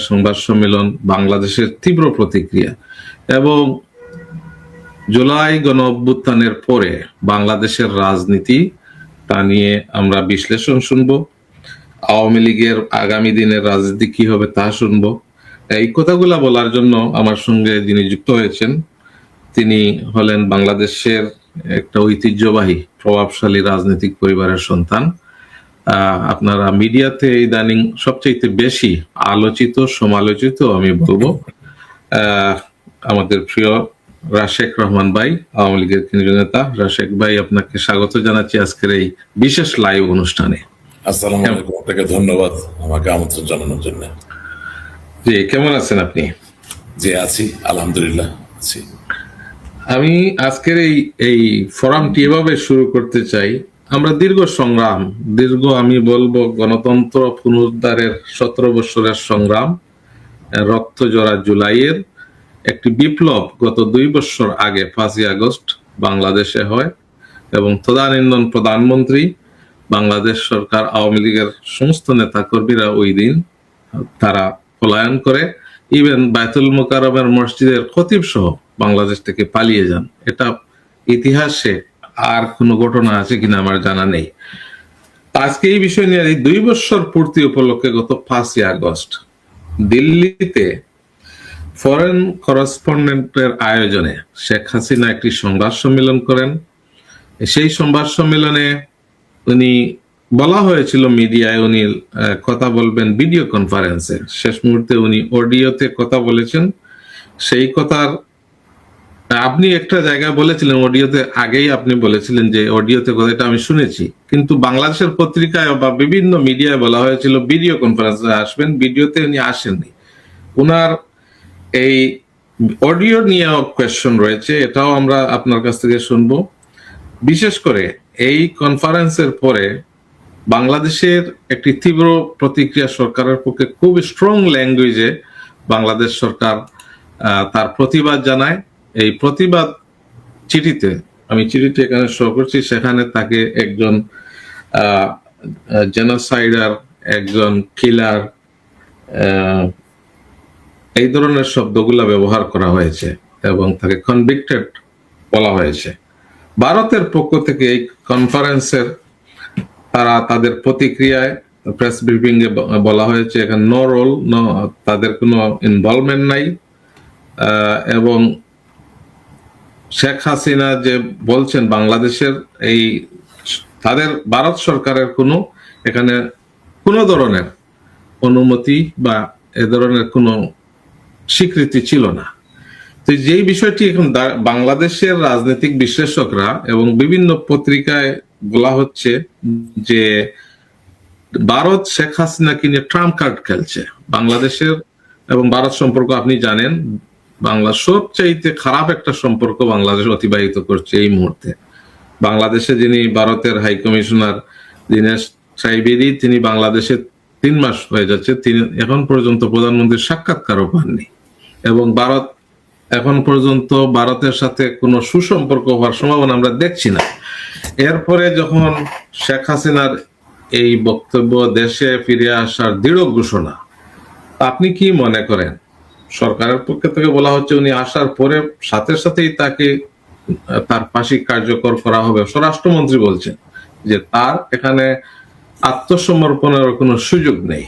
সংবাদ সম্মেলন, বাংলাদেশের তীব্র প্রতিক্রিয়া এবং জুলাই গণ অভ্যুত্থানের পরে বাংলাদেশের রাজনীতি, তা নিয়ে আমরা বিশ্লেষণ শুনবো। আওয়ামী লীগের আগামী দিনের রাজনীতি কি হবে তা শুনবো। এই কথাগুলা বলার জন্য আমার সঙ্গে যিনি যুক্ত হয়েছেন তিনি হলেন বাংলাদেশের একটা ঐতিহ্যবাহী প্রভাবশালী রাজনৈতিক পরিবারের সন্তান। আপনারা মিডিয়াতে ইদানিং সবচেয়ে বেশি আলোচিত সমালোচিত আমি বলবো আমাদের প্রিয় রাশেক রহমান ভাই, আওয়ামী লীগের কেন্দ্রীয় নেতা। রাশেক ভাই, আপনাকে স্বাগত জানাচ্ছি আজকের এই বিশেষ লাইভ অনুষ্ঠানে। আসসালামু আলাইকুম, আপনাকে ধন্যবাদ আমাকে আমন্ত্রণ জানানোর জন্য। জি, কেমন আছেন আপনি? জি আছি, আলহামদুলিল্লাহ আছি। আমি আজকের এই ফোরামটি এভাবে শুরু করতে চাই। আমরা আমি বলবো গণতন্ত্র পুনরুদ্ধারের 17 বছরের সংগ্রাম, রক্ত জড়া জুলাইয়ের একটি বিপ্লব গত 2 বছর আগে 5ই আগস্ট বাংলাদেশে হয় এবং তদানীন্তন প্রধানমন্ত্রী, বাংলাদেশ সরকার, আওয়ামী লীগের সমস্ত নেতা কর্মীরা ওই দিন তারা পলায়ন করে, ইভেন বায়তুল মোকাররমের মসজিদের খতিব সহ বাংলাদেশ থেকে পালিয়ে যান। এটা ইতিহাসে আর কোনো ঘটনা আছে কিনা আমার জানা নেই। আজকে এই বিষয় নিয়ে 2 বছর পূর্তি উপলক্ষে গত 5ই আগস্ট দিল্লিতে ফরেন করেসপন্ডেন্টের আয়োজনে শেখ হাসিনা একটি সংবাদ সম্মেলন করেন। সেই সংবাদ সম্মেলনে উনি বলা হয়েছিল মিডিয়ায় উনি কথা বলবেন ভিডিও কনফারেন্সে, শেষ মুহূর্তে উনি অডিওতে কথা বলেছেন। সেই কথার আপনি একটা জায়গায় বলেছিলেন অডিওতে, আগেই আপনি বলেছিলেন যে অডিওতে কথাটা আমি শুনেছি, কিন্তু বাংলাদেশের পত্রিকায় বা বিভিন্ন মিডিয়ায় বলা হয়েছিল ভিডিও কনফারেন্সে আসবেন, ভিডিওতে উনি আসেননি। উনার এই অডিও নিয়ে কোয়েশ্চন রয়েছে, এটাও আমরা আপনার কাছ থেকে শুনবো। বিশেষ করে এই কনফারেন্সের পরে বাংলাদেশের একটি তীব্র প্রতিক্রিয়া সরকারের পক্ষে, খুব স্ট্রং ল্যাঙ্গুয়েজে বাংলাদেশ সরকার তার প্রতিবাদ জানায়। এই প্রতিবাদ চিঠিতে, আমি চিঠিটি এখানে শো করছি, সেখানে তাকে একজন জেনোসাইডার, একজন কিলার, এই ধরনের শব্দগুলা ব্যবহার করা হয়েছে এবং তাকে কনভিক্টেড বলা হয়েছে। ভারতের পক্ষ থেকে এই কনফারেন্সের তারা তাদের প্রতিক্রিয়ায় প্রেস ব্রিফিং এ বলা হয়েছে এখানে নো রোল, তাদের কোনো ইনভলভমেন্ট নাই এবং শেখ হাসিনা যে বলছেন বাংলাদেশের এই তাদের ভারত সরকারের কোনো এখানে কোনো ধরনের অনুমতি বা এ ধরনের কোনো স্বীকৃতি ছিল না। তো যেই বিষয়টি এখন বাংলাদেশের রাজনৈতিক বিশ্লেষকরা এবং বিভিন্ন পত্রিকায় বলা হচ্ছে যে ভারত শেখ হাসিনাকে নিয়ে ট্রাম্প কার্ড খেলছে। বাংলাদেশের এবং ভারত সম্পর্ক আপনি জানেন, বাংলা সবচাইতে খারাপ একটা সম্পর্ক বাংলাদেশ অতিবাহিত করছে এই মুহূর্তে। বাংলাদেশে যিনি ভারতের হাই কমিশনার দীনেশ ত্রিবেদী, তিনি বাংলাদেশে 3 মাস হয়ে যাচ্ছে, তিনি এখন পর্যন্ত প্রধানমন্ত্রীর সাক্ষাৎকারও পাননি এবং ভারত এখন পর্যন্ত ভারতের সাথে কোনো সুসম্পর্ক হওয়ার সম্ভাবনা আমরা দেখছি না। এরপরে যখন শেখ হাসিনার এই বক্তব্য, দেশে ফিরে আসার দৃঢ় ঘোষণা, আপনি কি মনে করেন? সরকারের পক্ষ থেকে বলা হচ্ছে উনি আসার পরে সাথে সাথেই তাকে তার ফাঁসি কার্যকর করা হবে। স্বরাষ্ট্রমন্ত্রী বলছেন যে তার এখানে আত্মসমর্পণের কোনো সুযোগ নেই।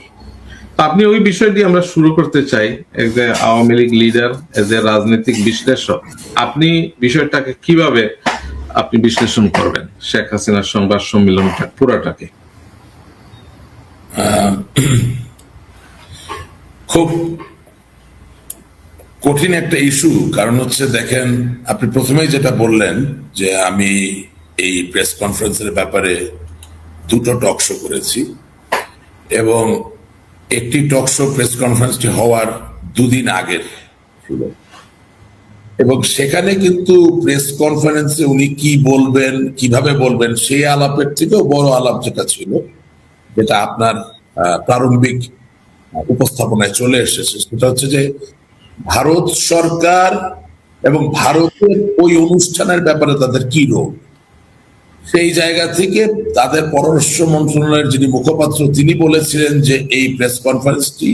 আপনি ওই বিষয়টি আমরা শুরু করতে চাই। As a Awami League leader, as a রাজনৈতিক বিশ্লেষক, আপনি বিষয়টাকে কিভাবে আপনি বিশ্লেষণ করবেন, শেখ হাসিনার সংবাদ সম্মেলনটা পুরাটাকে? খুব কঠিন একটা ইস্যু, কারণ হচ্ছে দেখেন, আপনি প্রথমেই যেটা বললেন যে আমি এই প্রেস কনফারেন্সের ব্যাপারে 2টো টক শো করেছি এবং একটি টক শো প্রেস কনফারেন্সটি হওয়ার 2 দিন আগের ছিল এবং সেখানে কিন্তু প্রেস কনফারেন্সে উনি কি বলবেন, কিভাবে বলবেন, সেই আলাপের থেকেও বড় আলাপ যেটা ছিল, যেটা আপনার প্রারম্ভিক উপস্থাপনায় চলে এসেছে, সেটা হচ্ছে যে ভারত সরকার এবং ভারতের ওই অনুষ্ঠানের ব্যাপারে তাদের কি রোল। সেই জায়গা থেকে তাদের পররাষ্ট্র মন্ত্রণালয়ের যিনি মুখপাত্র, তিনি বলেছিলেন যে এই প্রেস কনফারেন্সটি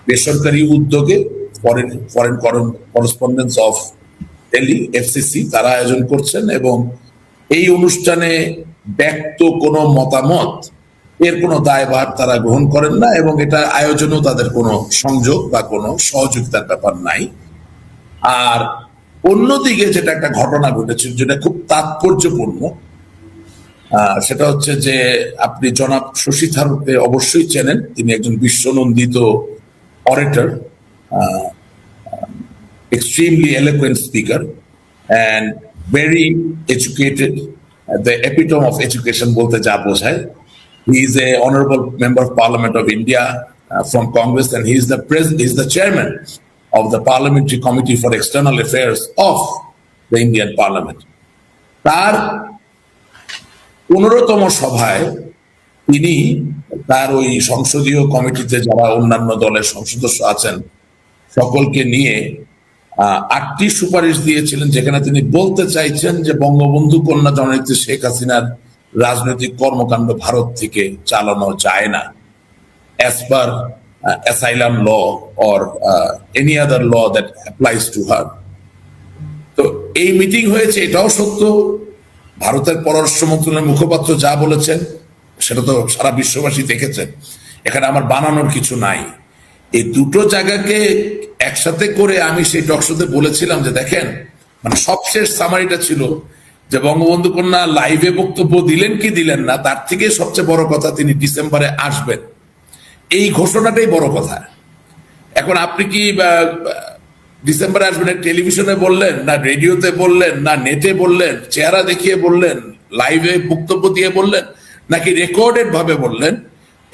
বেসরকারি উদ্যোগে foreign foreign correspondence of Delhi FCC তারা আয়োজন করছেন, এবং এই অনুষ্ঠানে ব্যক্ত কোনো মতামত এর কোনো দায়ভার তারা গ্রহণ করেন না, এবং এটা আয়োজনেও তাদের কোনো সংযোগ বা কোনো সহযোগিতার ব্যাপার নাই। আর অন্যদিকে যেটা একটা ঘটনা ঘটেছে যেটা খুব তাৎপর্যপূর্ণ, সেটা হচ্ছে যে আপনি জনাব শশী থারুরকে অবশ্যই চেনেন। তিনি একজন বিশ্বনন্দিত অরেটর, extremely eloquent speaker and very educated, the epitome of education bolte ja bojhay. He is a honorable member of Parliament of India from Congress, and he is the chairman of the Parliamentary Committee for External Affairs of the Indian Parliament. তার 15তম সভায় তিনি তার ওই সংসদীয় কমিটিতে যারা অন্যান্য দলের সদস্য আছেন সকলকে নিয়ে 8টি সুপারিশ দিয়েছিলেন, যেখানে তিনি বলতে চাইছেন যে বঙ্গবন্ধু কন্যা জননেত্রী শেখ হাসিনার রাজনৈতিক কর্মকাণ্ড ভারত থেকে চালানো যায় না, as per asylum law or any other law that applies to her. তো এই মিটিং হয়েছে, এটাও সত্য। ভারতের পররাষ্ট্র মন্ত্রণালয়ের মুখপাত্র যা বলেছেন সেটা তো সারা বিশ্ববাসী দেখেছেন, এখানে আমার বানানোর কিছু নাই। এই দুটো জায়গাকে একসাথে করে আমি সেই টকশোতে বলেছিলাম যে দেখেন, মানে সবশেষ সামারিটা ছিল যে বঙ্গবন্ধু কন্যা লাইভে বক্তব্য দিলেন কি দিলেন না, তার থেকে সবচেয়ে বড় কথা তিনি ডিসেম্বরে আসবেন, এই ঘোষণাটাই বড় কথা। এখন আপনি কি ডিসেম্বরে আসবেন টেলিভিশনে বললেন, না রেডিওতে বললেন, না নেটে বললেন, চেহারা দেখিয়ে বললেন, লাইভে বক্তব্য দিয়ে বললেন, নাকি রেকর্ডেড ভাবে বললেন,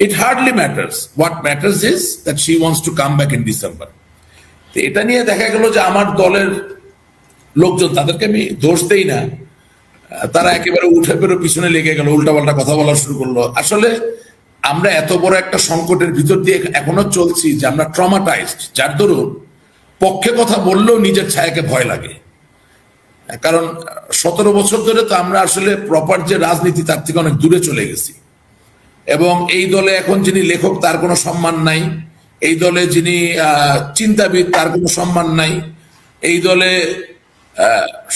it hardly matters. What matters is that she wants to come back in December. তো এটা নিয়ে দেখা গেল যে আমার দলের লোকজন, তাদেরকে আমি দোষ দেই না, তারা একেবারে উঠে পেরো পিছনে লেগে গেল, উল্টাপাল্টা কথা বলা শুরু করলো। আসলে আমরা এত বড় একটা সংকটের ভিতর দিয়ে এখনো চলছি যে আমরা ট্রমাটাইজড, যার দরুন পক্ষে কথা বললেও নিজের ছায়াকে ভয় লাগে। কারণ 17 বছর ধরে তো আমরা আসলে প্রপার যে রাজনীতি তার থেকে অনেক দূরে চলে গেছি, এবং এই দলে এখন যিনি লেখক তার কোনো সম্মান নাই, এই দলে যিনি চিন্তাবিদ তার কোনো সম্মান নাই, এই দলে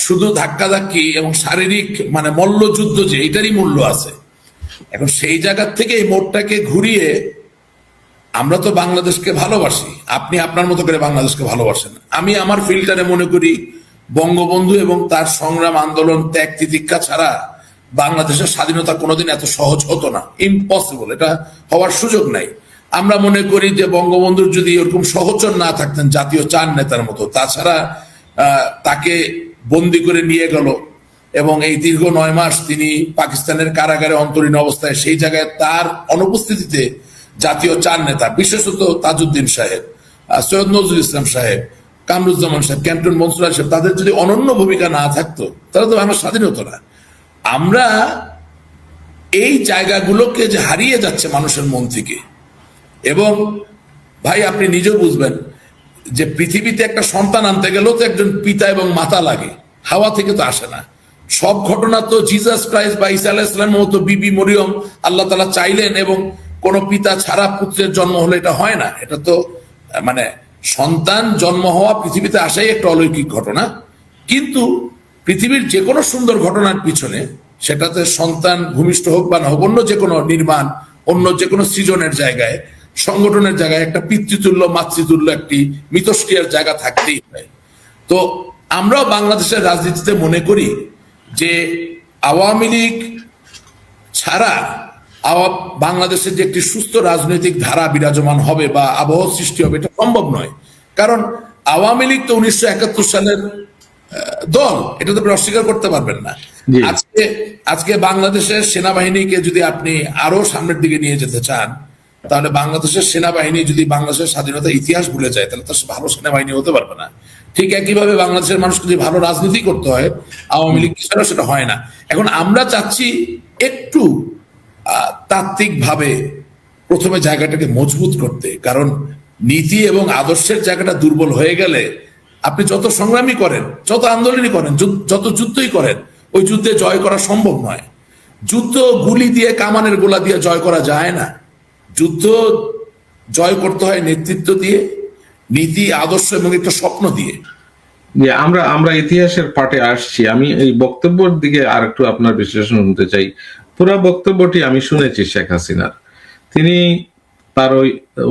শুধু ধাক্কাধাক্কি এবং শারীরিক মানে মল্লযুদ্ধ যে এটারই মূল্য আছে। এখন সেই জায়গার থেকে এই মোড়টাকে ঘুরিয়ে আমরা তো বাংলাদেশকে ভালোবাসি, আপনি আপনার মতো করে বাংলাদেশকে ভালোবাসেন, আমি আমার ফিল্টারে মনে করি বঙ্গবন্ধু এবং তার সংগ্রাম আন্দোলন ত্যাগ তিতিক্ষা ছাড়া বাংলাদেশের স্বাধীনতা কোনোদিন এত সহজ হতো না, ইম্পসিবল, এটা হওয়ার সুযোগ নাই। আমরা মনে করি যে বঙ্গবন্ধুর যদি এরকম সহচর না থাকতেন জাতীয় চার নেতার মতো, তাছাড়া তাকে বন্দি করে নিয়ে গেল এবং এই দীর্ঘ 9 মাস তিনি পাকিস্তানের কারাগারে অন্তরীণ অবস্থায়, সেই জায়গায় তার অনুপস্থিতিতে জাতীয় চার নেতা, বিশেষত তাজউদ্দিন সাহেব, সৈয়দ নজরুল ইসলাম সাহেব, কামরুজ্জামান সাহেব, ক্যাপ্টেন মনসুর আলী সাহেব, তাদের যদি অনন্য ভূমিকা না থাকতো তাহলে তো আমার স্বাধীন হতো না। আমরা এই জায়গাগুলোকে যে হারিয়ে যাচ্ছে মানুষের মন থেকে, এবং ভাই আপনি নিজেও বুঝবেন যে পৃথিবীতে একটা সন্তান আনতে গেলেও তো একজন পিতা এবং মাতা লাগে, হাওয়া থেকে তো আসে না। সব ঘটনা তো জিসাস ক্রাইস্ট বা ঈসা আলাইহিস সালামের মতো বিবি মরিয়ম আল্লাহ তাআলা চাইলেন এবং কোন পিতা ছাড়া পুত্রের জন্ম হলে এটা হয় না। এটা তো মানে সন্তান জন্ম হওয়া পৃথিবীতে আসাই একটা অলৌকিক ঘটনা, কিন্তু পৃথিবীর যে কোনো সুন্দর ঘটনার পিছনে, সেটাতে সন্তান ভূমিষ্ঠ হোক বা না হোক, অন্য যে কোনো নির্মাণ, অন্য যে কোনো সৃজনের জায়গায়, সংগঠনের জায়গায় একটা পিতৃতুল্য মাতৃতুল্য একটি মিথস্ক্রিয়ার জায়গা থাকতেই হয়। তো আমরাও বাংলাদেশের রাজনীতিতে মনে করি যে আওয়ামী লীগ ছাড়া বাংলাদেশের যে একটি সুস্থ রাজনৈতিক ধারা বিরাজমান হবে বা আবহাওয়া সৃষ্টি হবে, এটা সম্ভব নয়। কারণ আওয়ামী লীগ তো 1971 সালের দল, এটা তো অস্বীকার করতে পারবেন না। আজকে বাংলাদেশের সেনাবাহিনীকে যদি আপনি আরো সামনের দিকে নিয়ে যেতে চান, তাহলে বাংলাদেশের সেনাবাহিনী যদি বাংলাদেশের স্বাধীনতার ইতিহাস ভুলে যায়, তাহলে তো ভালো সেনাবাহিনী হতে পারবে না। ঠিক একইভাবে বাংলাদেশের মানুষকে যদি ভালো রাজনীতি করতে হয়, আওয়ামী লীগ ছাড়া সেটা হয় না। এখন আমরা চাচ্ছি একটু তাত্ত্বিক ভাবে প্রথমে জায়গাটাকে মজবুত করতে, কারণ নীতি এবং আদর্শের জায়গাটা দুর্বল হয়ে গেলে আপনি যত সংগ্রামী করেন, যত আন্দোলনই করেন, যত যুদ্ধই করেন, ওই যুদ্ধে জয় করা সম্ভব নয়। যুদ্ধ গুলি দিয়ে, কামানের গোলা দিয়ে জয় করা যায় না। যুদ্ধ জয় করতে হয় নেতৃত্ব দিয়ে, নীতি, আদর্শ এবং একটা স্বপ্ন দিয়ে। যে আমরা ইতিহাসের পাটে আসছি, আমি এই বক্তব্যের দিকে আর একটু আপনার বিশ্লেষণ শুনতে চাই। পুরো বক্তব্যটি আমি শুনেছি শেখ হাসিনার। তিনি তার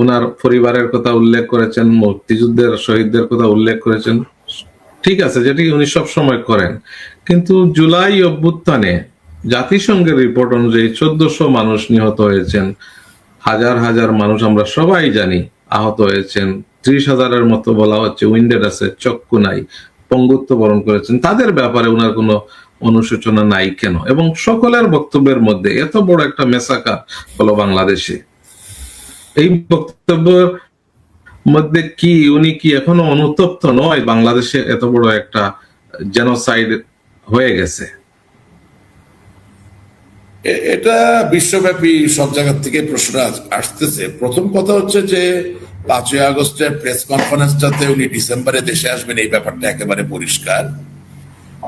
ওনার পরিবারের কথা উল্লেখ করেছেন, মুক্তিযুদ্ধের শহীদদের কথা উল্লেখ করেছেন, ঠিক আছে, যেটি উনি সব সময় করেন। কিন্তু জুলাই অভ্যুত্থানে জাতিসংঘের রিপোর্ট অনুযায়ী 1400 মানুষ নিহত হয়েছেন, হাজার হাজার মানুষ আমরা সবাই জানি আহত হয়েছেন, 30,000-এর মতো বলা হচ্ছে উইন্ডেড আছে, চক্ষু নাই, পঙ্গুত্ব বরণ করেছেন। তাদের ব্যাপারে ওনার কোনো অনুশোচনা নাই কেন? এবং সকলের বক্তব্যের মধ্যে এত বড় একটা মেসাকার হলো বাংলাদেশে, এই বক্তব্যের মধ্যে কি উনি কি এখনো অনুতপ্ত নয় বাংলাদেশে এত বড় একটা জেনোসাইড হয়ে গেছে? এটা বিশ্বব্যাপী সব জায়গা থেকে প্রশ্ন আসতেছে। প্রথম কথা হচ্ছে যে 5ই আগস্টের প্রেস কনফারেন্সটাতে উনি ডিসেম্বরে দেশে আসবেন, এই ব্যাপারটা একেবারে পরিষ্কার।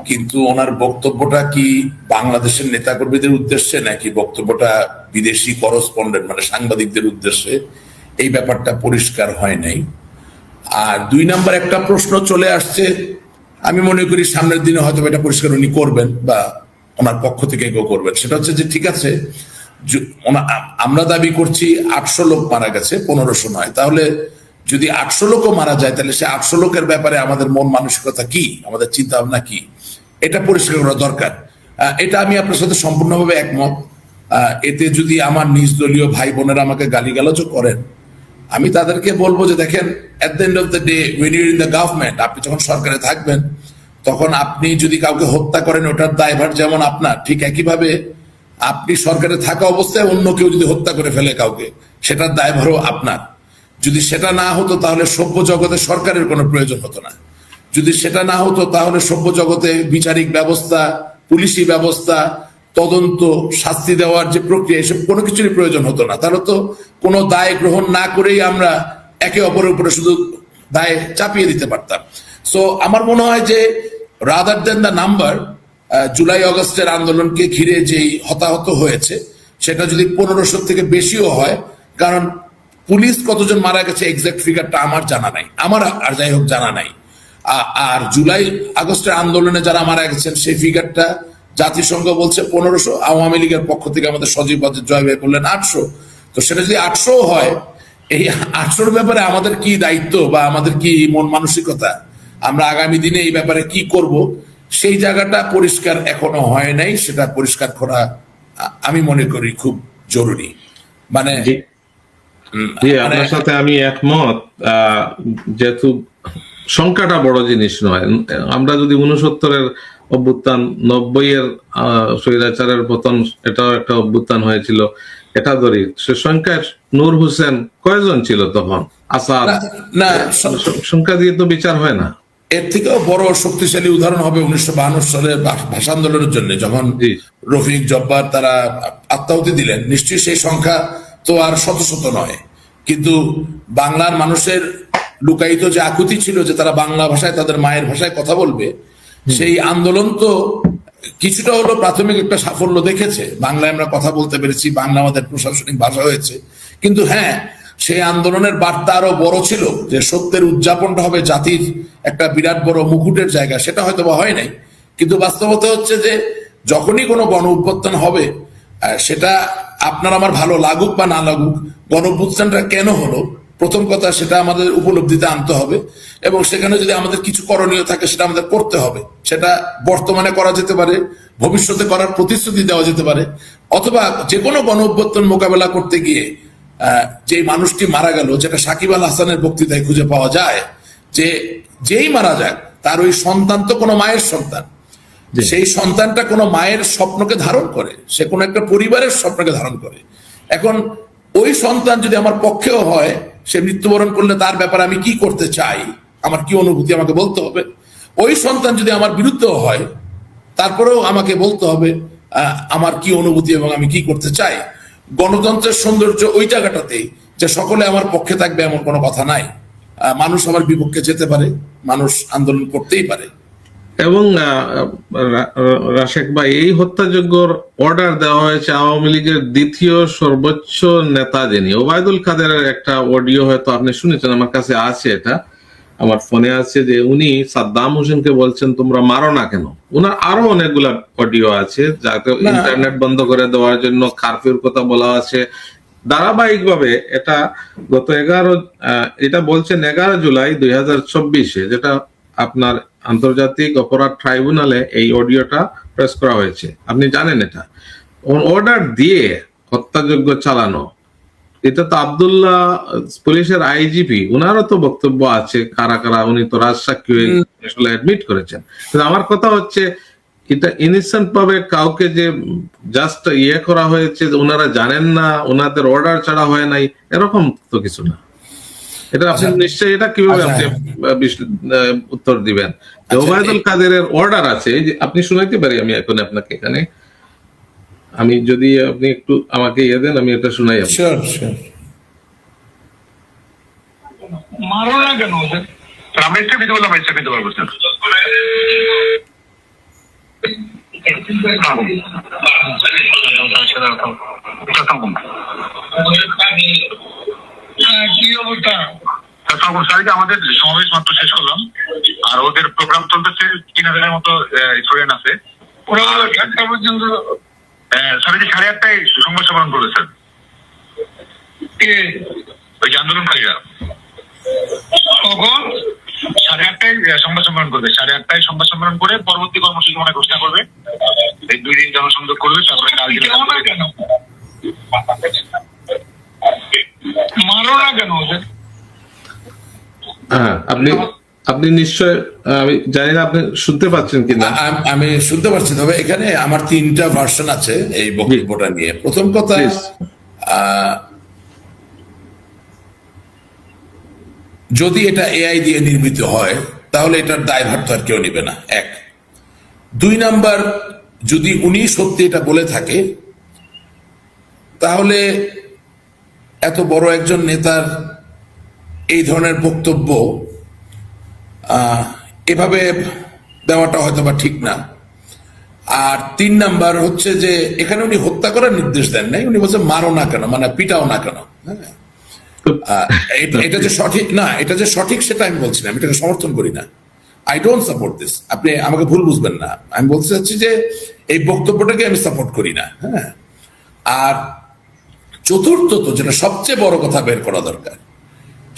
কিন্তু ওনার বক্তব্যটা কি বাংলাদেশের নেতাকর্মীদের উদ্দেশ্যে নাকি বক্তব্যটা বিদেশি করসপন্ডেন্ট মানে সাংবাদিকদের উদ্দেশ্যে, এই ব্যাপারটা পরিষ্কার হয় নাই। আর 2 নাম্বার একটা প্রশ্ন চলে আসছে, আমি মনে করি সামনের দিনে হয়তো এটা পরিষ্কার উনি করবেন বা ওনার পক্ষ থেকে কেউ করবেন। সেটা হচ্ছে যে ঠিক আছে, আমরা দাবি করছি 800 লোক মারা গেছে, 1500 নয়। তাহলে যদি 800 লোকও মারা যায়, তাহলে সে 800 লোকের ব্যাপারে আমাদের মন মানসিকতা কি, আমাদের চিন্তা ভাবনা কি, এটা পরিষ্কার করা দরকার। এটা আমি আপনার সাথে সম্পূর্ণভাবে একমত। এতে যদি আমার নিজ দলীয় ভাই বোনেরা আমাকে গালিগালাজও করেন, আমি তাদেরকে বলবো যে দেখেন, at the end of the day when you're in the government, আপনি যখন সরকারে থাকবেন, তখন আপনি যদি কাউকে হত্যা করেন, ওটার দায়ভার যেমন আপনার, ঠিক একইভাবে আপনি সরকারে থাকা অবস্থায় অন্য কেউ যদি হত্যা করে ফেলে কাউকে, সেটার দায়ভারও আপনার। যদি সেটা না হতো তাহলে সভ্য জগতে সরকারের কোনো প্রয়োজন হতো না। যদি সেটা না হতো তাহলে সভ্য জগতে বিচারিক ব্যবস্থা, পুলিশি ব্যবস্থা, তদন্ত, শাস্তি দেওয়ার যে প্রক্রিয়া, এসব কোনো কিছুরই প্রয়োজন হতো না। তাহলে তো কোনো দায় গ্রহণ না করেই আমরা একে অপরের উপরে শুধু দায় চাপিয়ে দিতে পারতাম। সো আমার মনে হয় যে rather than the number, July অগস্টের আন্দোলনকে ঘিরে যেই হতাহত হয়েছে, সেটা যদি 1500 থেকে বেশিও হয়, কারণ পুলিশ কতজন মারা গেছে এক্সাক্ট ফিগারটা আমার জানা নাই, আমার আর যাই হোক জানা নাই। আর জুলাই আগস্টের আন্দোলনে যারা মারা গেছেন সেই ফিগারটা জাতিসংঘ বলছে 1500, আওয়ামী লীগের পক্ষ থেকে আমাদের সজীব ওয়াজেদ জয় ভাই বললেন 800। তো সেটা যদি 800 হয়, এই 800-র ব্যাপারে আমাদের কি দায়িত্ব বা আমাদের কি মন মানসিকতা, আমরা আগামী দিনে এই ব্যাপারে কি করব, সেই জায়গাটা পরিষ্কার এখনো হয় নাই। সেটা পরিষ্কার করা আমি মনে করি খুব জরুরি। মানে আপনার সাথে আমি একমত। যেহেতু সংখ্যাটা বড় জিনিস নয়, আমরা যদি 69-এর অভ্যুত্থান, 90-এর স্বৈরাচারের পতন, এটাও একটা অভ্যুত্থান হয়েছিল, এটা ধরি, সে সংখ্যায় নূর হোসেন কয়জন ছিল তখন, আসাদ, না সংখ্যা দিয়ে তো বিচার হয় না। এর থেকেও বড় শক্তিশালী উদাহরণ হবে 1952 সালের ভাষা আন্দোলনের জন্য, যখন রফিক, জব্বার তারা আত্মাহুতি দিলেন। নিশ্চয়ই সেই সংখ্যা তো আর শত শত নয়, কিন্তু বাংলার মানুষের লুকায়িত যে আকুতি ছিল যে তারা বাংলা ভাষায়, তাদের মায়ের ভাষায় কথা বলবে, সেই আন্দোলন তো কিছুটা হলো প্রাথমিক একটা সাফল্য দেখেছে। বাংলায় আমরা কথা বলতে পেরেছি, বাংলা আমাদের প্রশাসনিক ভাষা হয়েছে। কিন্তু হ্যাঁ, সেই আন্দোলনের বার্তা আরো বড় ছিল, যে সত্যের উদযাপনটা হবে জাতির একটা বিরাট বড় মুকুটের জায়গা, সেটা হয়তো বা হয় নাই। কিন্তু বাস্তবতা হচ্ছে যে যখনই কোনো গণ অভ্যুত্থান হবে, সেটা আপনার আমার ভালো লাগুক বা না লাগুক, গণ অভ্যুত্থানটা কেন হলো, প্রথম কথা সেটা আমাদের উপলব্ধিতে আনতে হবে, এবং সেখানে যদি আমাদের কিছু করণীয় থাকে সেটা আমাদের করতে হবে। সেটা বর্তমানে করা যেতে পারে, ভবিষ্যতে করার প্রতিশ্রুতি দেওয়া যেতে পারে, অথবা যে কোনো গণ অভ্যুত্থান মোকাবেলা করতে গিয়ে যে মানুষটি মারা গেল, যেটা সাকিব আল হাসানের বক্তৃতায় খুঁজে পাওয়া যায়, যে যেই মারা যায় তার ওই সন্তান তো কোনো মায়ের সন্তান, সেই সন্তানটা কোনো মায়ের স্বপ্নকে ধারণ করে, সে কোনো একটা পরিবারের স্বপ্নকে ধারণ করে। এখন ওই সন্তান যদি আমার পক্ষেও হয়, সে মৃত্যুবরণ করলে তার ব্যাপারে আমি কি করতে চাই, আমার কি অনুভূতি, আমাকে বলতে হবে। ওই সন্তান যদি আমার বিরুদ্ধেও হয়, তারপরেও আমাকে বলতে হবে আমার কি অনুভূতি এবং আমি কি করতে চাই। গণতন্ত্রের সৌন্দর্য ওই জায়গাটাতেই যে সকলে আমার পক্ষে থাকবে এমন কোনো কথা নাই। মানুষ আমার বিপক্ষে যেতে পারে, মানুষ আন্দোলন করতেই পারে। এবং রাশেক ভাই, এই হত্যাযজ্ঞর অর্ডার দেওয়া হয়েছে আওয়ামী লীগের দ্বিতীয় সর্বোচ্চ নেতা যিনি ওবায়দুল কাদেরের একটা অডিও হয়তো আপনি শুনেছেন, আমার কাছে আছে, এটা আমার ফোনে আছে, যে উনি সাদ্দাম হোসেনকে বলছেন তোমরা মারো না কেন। উনার আরো অনেকগুলা অডিও আছে, যাতে ইন্টারনেট বন্ধ করে দেওয়ার জন্য কারফিউর কথা বলা আছে ধারাবাহিক ভাবে। এটা গত এটা বলছেন 11 জুলাই 2024, যেটা আপনার আন্তর্জাতিক অপরাধ ট্রাইব্যুনালে এই অডিওটা প্রেস করা হয়েছে। আপনি জানেন এটা অর্ডার দিয়ে হত্যাযজ্ঞ চালানো। এটা তো আব্দুল্লাহ পুলিশের আইজিপি, উনারও তো বক্তব্য আছে কারা কারা, উনি তো রাজসাক্ষী আসলে অ্যাডমিট করেছেন। কিন্তু আমার কথা হচ্ছে এটা ইনিসেন্ট ভাবে কাউকে যে জাস্ট করা হয়েছে, ওনারা জানেন না, ওনাদের অর্ডার ছাড়া হয় নাই, এরকম তো কিছু না। এটা আপনি নিশ্চয়ই, এটা কিভাবে আপনি উত্তর দিবেন? ওবায়দুল কাদেরের অর্ডার আছে, এই যে আপনি শুনাইতে পারি আমি এখন আপনাকে এখানে, আমি যদি আপনি একটু আমাকে দেন, আমি এটা শুনাই। মারো না কেন ওদের? আমি একটা দিতে বললাম, একটা দিতে পারবো স্যার। কি অবস্থা? আমাদের সমাবেশ মাত্র শেষ করলাম, আর ওদের প্রোগ্রাম চলতেছে, 3000-এর মতো স্টুডেন্ট আছে। ওরা 1টা পর্যন্ত স্যার 8:30টায় সংবাদ সম্মেলন করবে স্যার। ওই যে আন্দোলনকারীরা কখন 8:30টায় সংবাদ সম্মেলন করবে, 8:30টায় সংবাদ সম্মেলন করে পরবর্তী কর্মসূচি মনে ঘোষণা করবে। এই 2 দিন জনসংযোগ করবে, তারপরে কাল কেন মারো না কেন ওদের? হ্যাঁ, আপনি নিশ্চয়, আমি জানি না আপনি শুনতে পাচ্ছেন কিনা। আমি শুনতে পাচ্ছি, তবে এখানে আমার 3টা ভার্সন আছে এই বক্তব্যটা নিয়ে। প্রথম কথা, যদি এটা এআই দিয়ে নির্মিত হয় তাহলে এটার দায়ভার তো আর কেউ নেবে না, 1। 2 নাম্বার, যদি উনি সত্যি এটা বলে থাকে তাহলে এত বড় একজন নেতার এই ধরনের বক্তব্য এভাবে দেওয়াটা হয়তো বা ঠিক না। আর 3 নাম্বার হচ্ছে যে এখানে উনি হত্যা করার নির্দেশ দেন নাই, উনি বলছেন মারো না কেন, মানে পিটাও না কেন। এটা যে সঠিক না, এটা যে সঠিক সেটা আমি বলছি না, আমি এটাকে সমর্থন করি না। আই ডোন্ট সাপোর্ট দিস, আপনি আমাকে ভুল বুঝবেন না। আমি বলতে চাচ্ছি যে এই বক্তব্যটাকে আমি সাপোর্ট করি না। হ্যাঁ, আর চতুর্থত যেটা সবচেয়ে বড় কথা বের করা দরকার,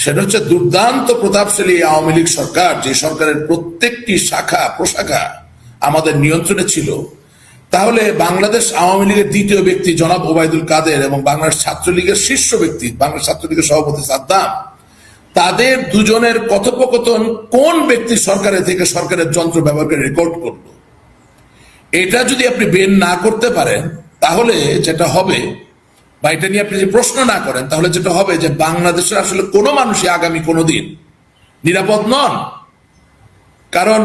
সেটা হচ্ছে দুর্দান্ত প্রতাপশালী আওয়ামী লীগ সরকার, যে সরকারের প্রত্যেকটি শাখা প্রশাখা আমাদের নিয়ন্ত্রণে ছিল। তাহলে বাংলাদেশ আওয়ামী লীগের দ্বিতীয় ব্যক্তি জনাব ওবায়দুল কাদের এবং বাংলাদেশ ছাত্রলীগের শীর্ষ ব্যক্তি বাংলাদেশ ছাত্রলীগের সভাপতি সাদ্দাম, তাদের দুজনের কথোপকথন কোন ব্যক্তি সরকারের থেকে সরকারের যন্ত্র ব্যবহার করে রেকর্ড করলো, এটা যদি আপনি বের না করতে পারেন তাহলে যেটা হবে, বা এটা নিয়ে আপনি যে প্রশ্ন না করেন, তাহলে যেটা হবে যে বাংলাদেশের আসলে কোনো মানুষই আগামী কোনোদিন নিরাপদ নন। কারণ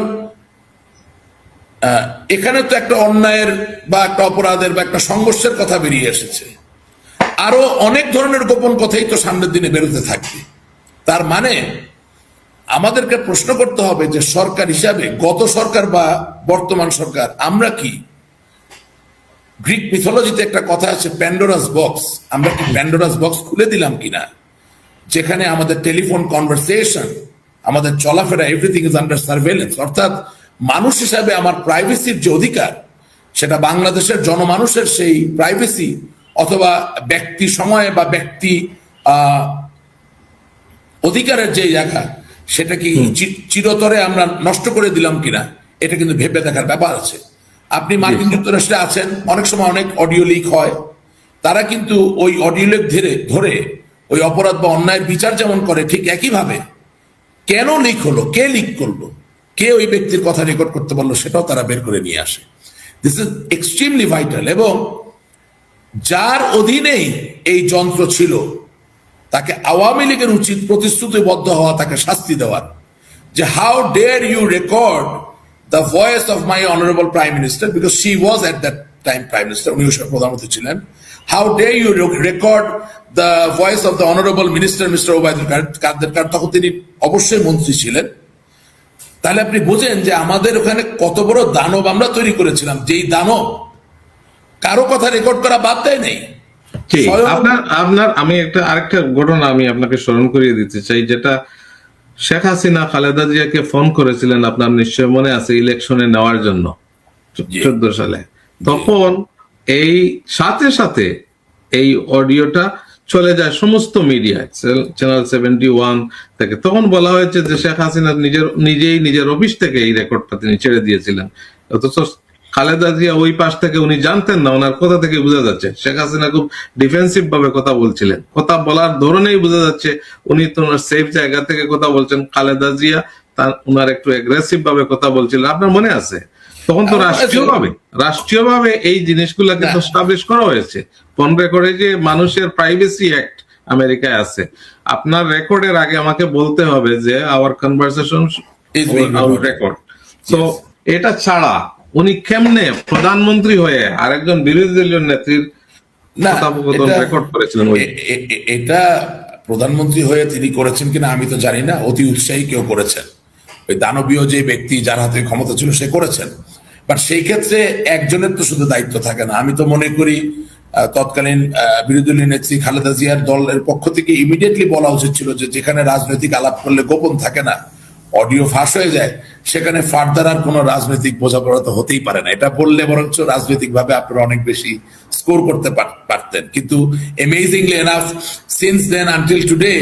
এখানে তো একটা অন্যায়ের বা একটা অপরাধের বা একটা সংঘর্ষের কথা বেরিয়ে এসেছে, আরো অনেক ধরনের গোপন কথাই তো সামনের দিনে বেরোতে থাকবে। তার মানে আমাদেরকে প্রশ্ন করতে হবে যে সরকার হিসাবে, গত সরকার বা বর্তমান সরকার, আমরা কি, গ্রিক মিথোলজিতে একটা কথা আছে প্যান্ডোরাস বক্স, আমরা কি প্যান্ডোরাস বক্স খুলে দিলাম কিনা, যেখানে আমাদের টেলিফোন কনভারসেশন, আমাদের চলাফেরা, এভরিথিং ইজ আন্ডার সার্ভেলেন্স। অর্থাৎ মানুষ হিসাবে আমার প্রাইভেসির যে অধিকার, সেটা বাংলাদেশের জনমানুষের সেই প্রাইভেসি অথবা ব্যক্তি সময়ে বা ব্যক্তি অধিকারের যে জায়গা, সেটা কি চিরতরে আমরা নষ্ট করে দিলাম কিনা, এটা কিন্তু ভেবে দেখার ব্যাপার আছে। আপনি মার্কিন যুক্তরাষ্ট্রে আছেন, অনেক সময় অনেক অডিও লিক হয়, তারা কিন্তু ওই অডিও লিক ধরে ওই অপরাধ বা অন্যায়ের বিচার যেমন করে, ঠিক একইভাবে কেন লিক হলো, কে লিক করলো, কে ওই ব্যক্তির কথা রেকর্ড করতে পারলো, সেটাও তারা বের করে নিয়ে আসে। This is extremely vital. এবং যার অধীনেই এই যন্ত্র ছিল, তাকে আওয়ামী লীগের উচিত প্রতিশ্রুতিবদ্ধ হওয়া, তাকে শাস্তি দেওয়ার, যে how dare you record the voice of my honorable prime minister, because she was at that time prime minister, উনি প্রধানমন্ত্রী ছিলেন। How dare you record the voice of the honorable minister Mr. Obaidul Quader, তখন তিনি অবশ্যই মন্ত্রী ছিলেন। তাহলে আপনি বোঝেন যে আমাদের ওখানে কত বড় দানব আমরা তৈরি করেছিলাম, যেই দানব কারো কথা রেকর্ড করা বাদ দেয় নেই। ঠিক, আপনার আমি আরেকটা ঘটনা আমি আপনাকে স্মরণ করিয়ে দিতে চাই, যেটা শেখ হাসিনা খালেদা জিয়াকে ফোন করেছিলেন, আপনার নিশ্চয় মনে আছে, ইলেকশনে নেওয়ার জন্য 14 সালে। তখন এই সাথে সাথে এই অডিওটা চলে যায় সমস্ত মিডিয়ায়, চ্যানেল 71 থেকে। তখন বলা হয়েছে যে শেখ হাসিনা নিজেই নিজের অফিস থেকে এই রেকর্ডটা তিনি ছেড়ে দিয়েছিলেন, অথচ খালেদা জিয়া ওই পাশ থেকে উনি জানতেন না, ওনার কথা থেকে বোঝা যাচ্ছে শেখ হাসিনা খুব ডিফেন্সিভ ভাবে কথা বলছিলেন, কথা বলার ধরনেই বোঝা যাচ্ছে উনি তো ওনার সেফ জায়গা থেকে কথা বলছেন। খালেদা জিয়া উনার একটু অ্যাগ্রেসিভ ভাবে কথা বলছিলেন, আপনার মনে আছে? তখন তো রাষ্ট্রীয়ভাবে এই জিনিসগুলো কিন্তু এস্টাবলিশ করা হয়েছে। ফোন রেকর্ডে যে মানুষের প্রাইভেসি অ্যাক্ট আমেরিকায় আছে, আপনার রেকর্ডের আগে আমাকে বলতে হবে যে আওয়ার কনভারসেশন রেকর্ড। তো এটা ছাড়া উনি কেমনে প্রধানমন্ত্রী হয়ে আরেকজন বিরোধী দলীয় নেত্রীর কথোপকথন রেকর্ড করেছিলেন? এটা প্রধানমন্ত্রী হয়ে তিনি করেছেন কিনা আমি তো জানি না, অতি উৎসাহী কেউ করেছেন, ওই দানবীয় যে ব্যক্তি যার হাতে ক্ষমতা ছিল সে করেছেন। বাট সেই ক্ষেত্রে একজনের তো শুধু দায়িত্ব থাকে না। আমি তো মনে করি তৎকালীন বিরোধী দলীয় নেত্রী খালেদা জিয়ার দলের পক্ষ থেকে ইমিডিয়েটলি বলা উচিত ছিল যে যেখানে রাজনৈতিক আলাপ করলে গোপন থাকে না, অডিও ফাঁস হয়ে যায়, সেখানে ফার্দার আর কোনো রাজনৈতিক বোঝাপড়া তো হতেই পারে না। এটা বললে বরঞ্চ রাজনৈতিক ভাবে আপনারা অনেক বেশি স্কোর করতে পারতেন। কিন্তু amazingly enough, since then until today,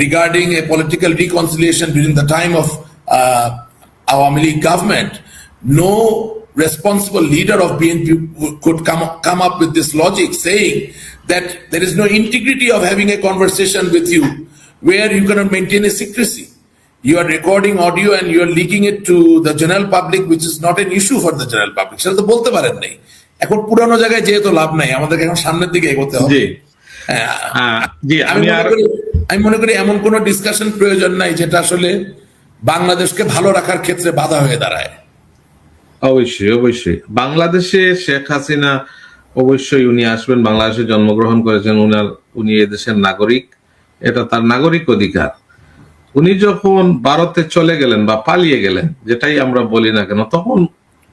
regarding a political reconciliation during the time of Awami League government, no responsible leader of BNP could come up with this logic saying that there is no integrity of having a conversation with you where you cannot maintain a secrecy. You are recording audio and you are leaking it to the general public, which is not an issue for the general public. সেটা তো বলতে পারেন নাই। এখন পুরানো জায়গায় যেহেতু লাভ নাই, আমাদেরকে এখন সামনের দিকে এগোতে হবে। আমি মনে করি এমন কোন ডিসকাশন প্রয়োজন নাই যেটা আসলে বাংলাদেশকে ভালো রাখার ক্ষেত্রে বাধা হয়ে দাঁড়ায়। অবশ্যই বাংলাদেশে শেখ হাসিনা অবশ্যই উনি আসবেন, বাংলাদেশে জন্মগ্রহণ করেছেন, উনি এদেশের নাগরিক, এটা তার নাগরিক অধিকার। উনি যখন ভারতে চলে গেলেন বা পালিয়ে গেলেন, যেটাই আমরা বলি না কেন, তখন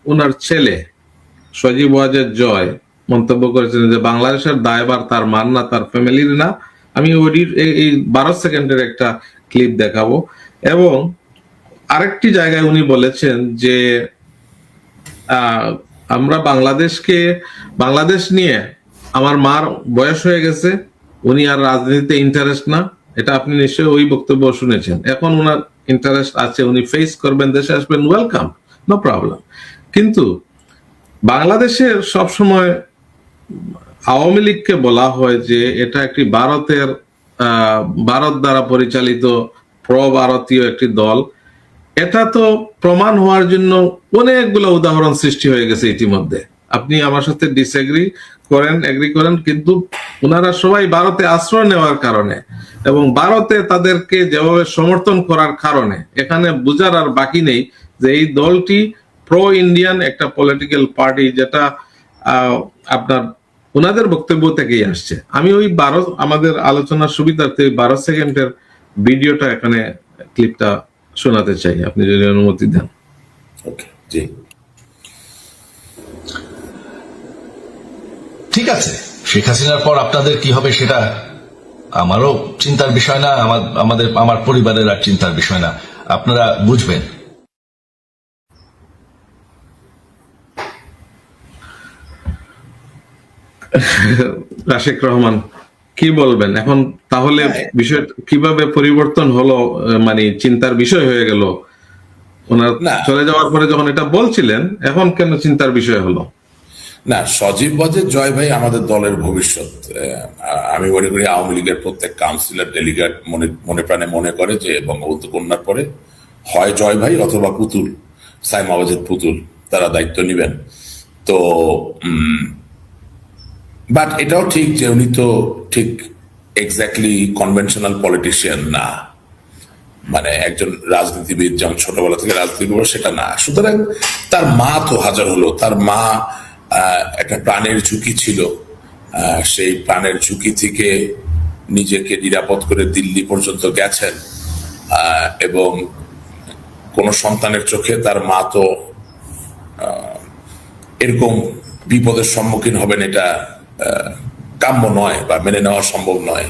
উনার ছেলে সজীব ওয়াজেদ জয় মন্তব্য করেছিলেন যে বাংলাদেশের দায়ভার তার মান না, তার ফ্যামিলির না। আমি এই 12 সেকেন্ডের একটা ক্লিপ দেখাবো। এবং আরেকটি জায়গায় উনি বলেছেন যে আমরা বাংলাদেশ নিয়ে আমার মার বয়স হয়ে গেছে, উনি আর রাজনীতিতে ইন্টারেস্ট না। এটা আপনি নিশ্চয়ই ওই বক্তব্য শুনেছেন। এখন উনার ইন্টারেস্ট আছে, উনি ফেস করবেন, দেশে আসবেন, ওয়েলকাম, নো প্রবলেম। কিন্তু বাংলাদেশের সবসময় আওয়ামী লীগকে বলা হয় যে এটা একটি ভারত দ্বারা পরিচালিত প্রভারতীয় একটি দল। এটা তো প্রমাণ হওয়ার জন্য অনেকগুলো উদাহরণ সৃষ্টি হয়ে গেছে ইতিমধ্যে। আপনি আমার সাথে ডিসএগ্রি করেন, এগ্রি করেন, কিন্তু ওনারা সবাই ভারতে আশ্রয় নেওয়ার কারণে এবং ভারতে তাদেরকে যেভাবে সমর্থন করার কারণে এখানে বুঝার আর বাকি নেই যে এই দলটি প্রো ইন্ডিয়ান একটা পলিটিক্যাল পার্টি, যেটা আপনার ওনাদের বক্তব্য থেকেই আসছে। আমি ওই আমাদের আলোচনার সুবিধার্থে 12 সেকেন্ডের ভিডিওটা এখানে ক্লিপটা শোনাতে চাই, আপনি যদি অনুমতি দেন। ওকে, জি ঠিক আছে। শেখ হাসিনার পর আপনাদের কি হবে সেটা আমারও চিন্তার বিষয় না, আমার পরিবারের আর চিন্তার বিষয় না, আপনারা বুঝবেন। রাশেক রহমান, কি বলবেন এখন? তাহলে বিষয় কিভাবে পরিবর্তন হলো, মানে চিন্তার বিষয় হয়ে গেল ওনার চলে যাওয়ার পরে? যখন এটা বলছিলেন, এখন কেন চিন্তার বিষয় হলো? না, সজীব ওয়াজেদ জয় ভাই আমাদের দলের ভবিষ্যৎ। আমি মনে করি আওয়ামী লীগের প্রত্যেক কাউন্সিলর, ডেলিগেট মনে প্রাণে মনে করে যে বঙ্গবন্ধু কন্যার পরে হয় জয় ভাই অথবা পুতুল, সাইমা ওয়াজেদ পুতুল, তারা দায়িত্ব নেবেন। তো বাট এটাও ঠিক যে উনি তো ঠিক এক্স্যাক্টলি কনভেনশনাল পলিটিশিয়ান না, মানে একজন রাজনীতিবিদ যেমন ছোটবেলা থেকে রাজনীতি করবো সেটা না। সুতরাং তার মা তো হাজার হলো, তার মা একটা প্রাণের ঝুঁকি ছিল, সেই প্রাণের ঝুঁকি থেকে নিজেকে নিরাপদ করে দিল্লি পর্যন্ত গেছেন এবং কোন সন্তানের চোখে তার মা তো এরকম বিপদের সম্মুখীন হবেন, এটা কাম্য নয় বা মেনে নেওয়া সম্ভব নয়।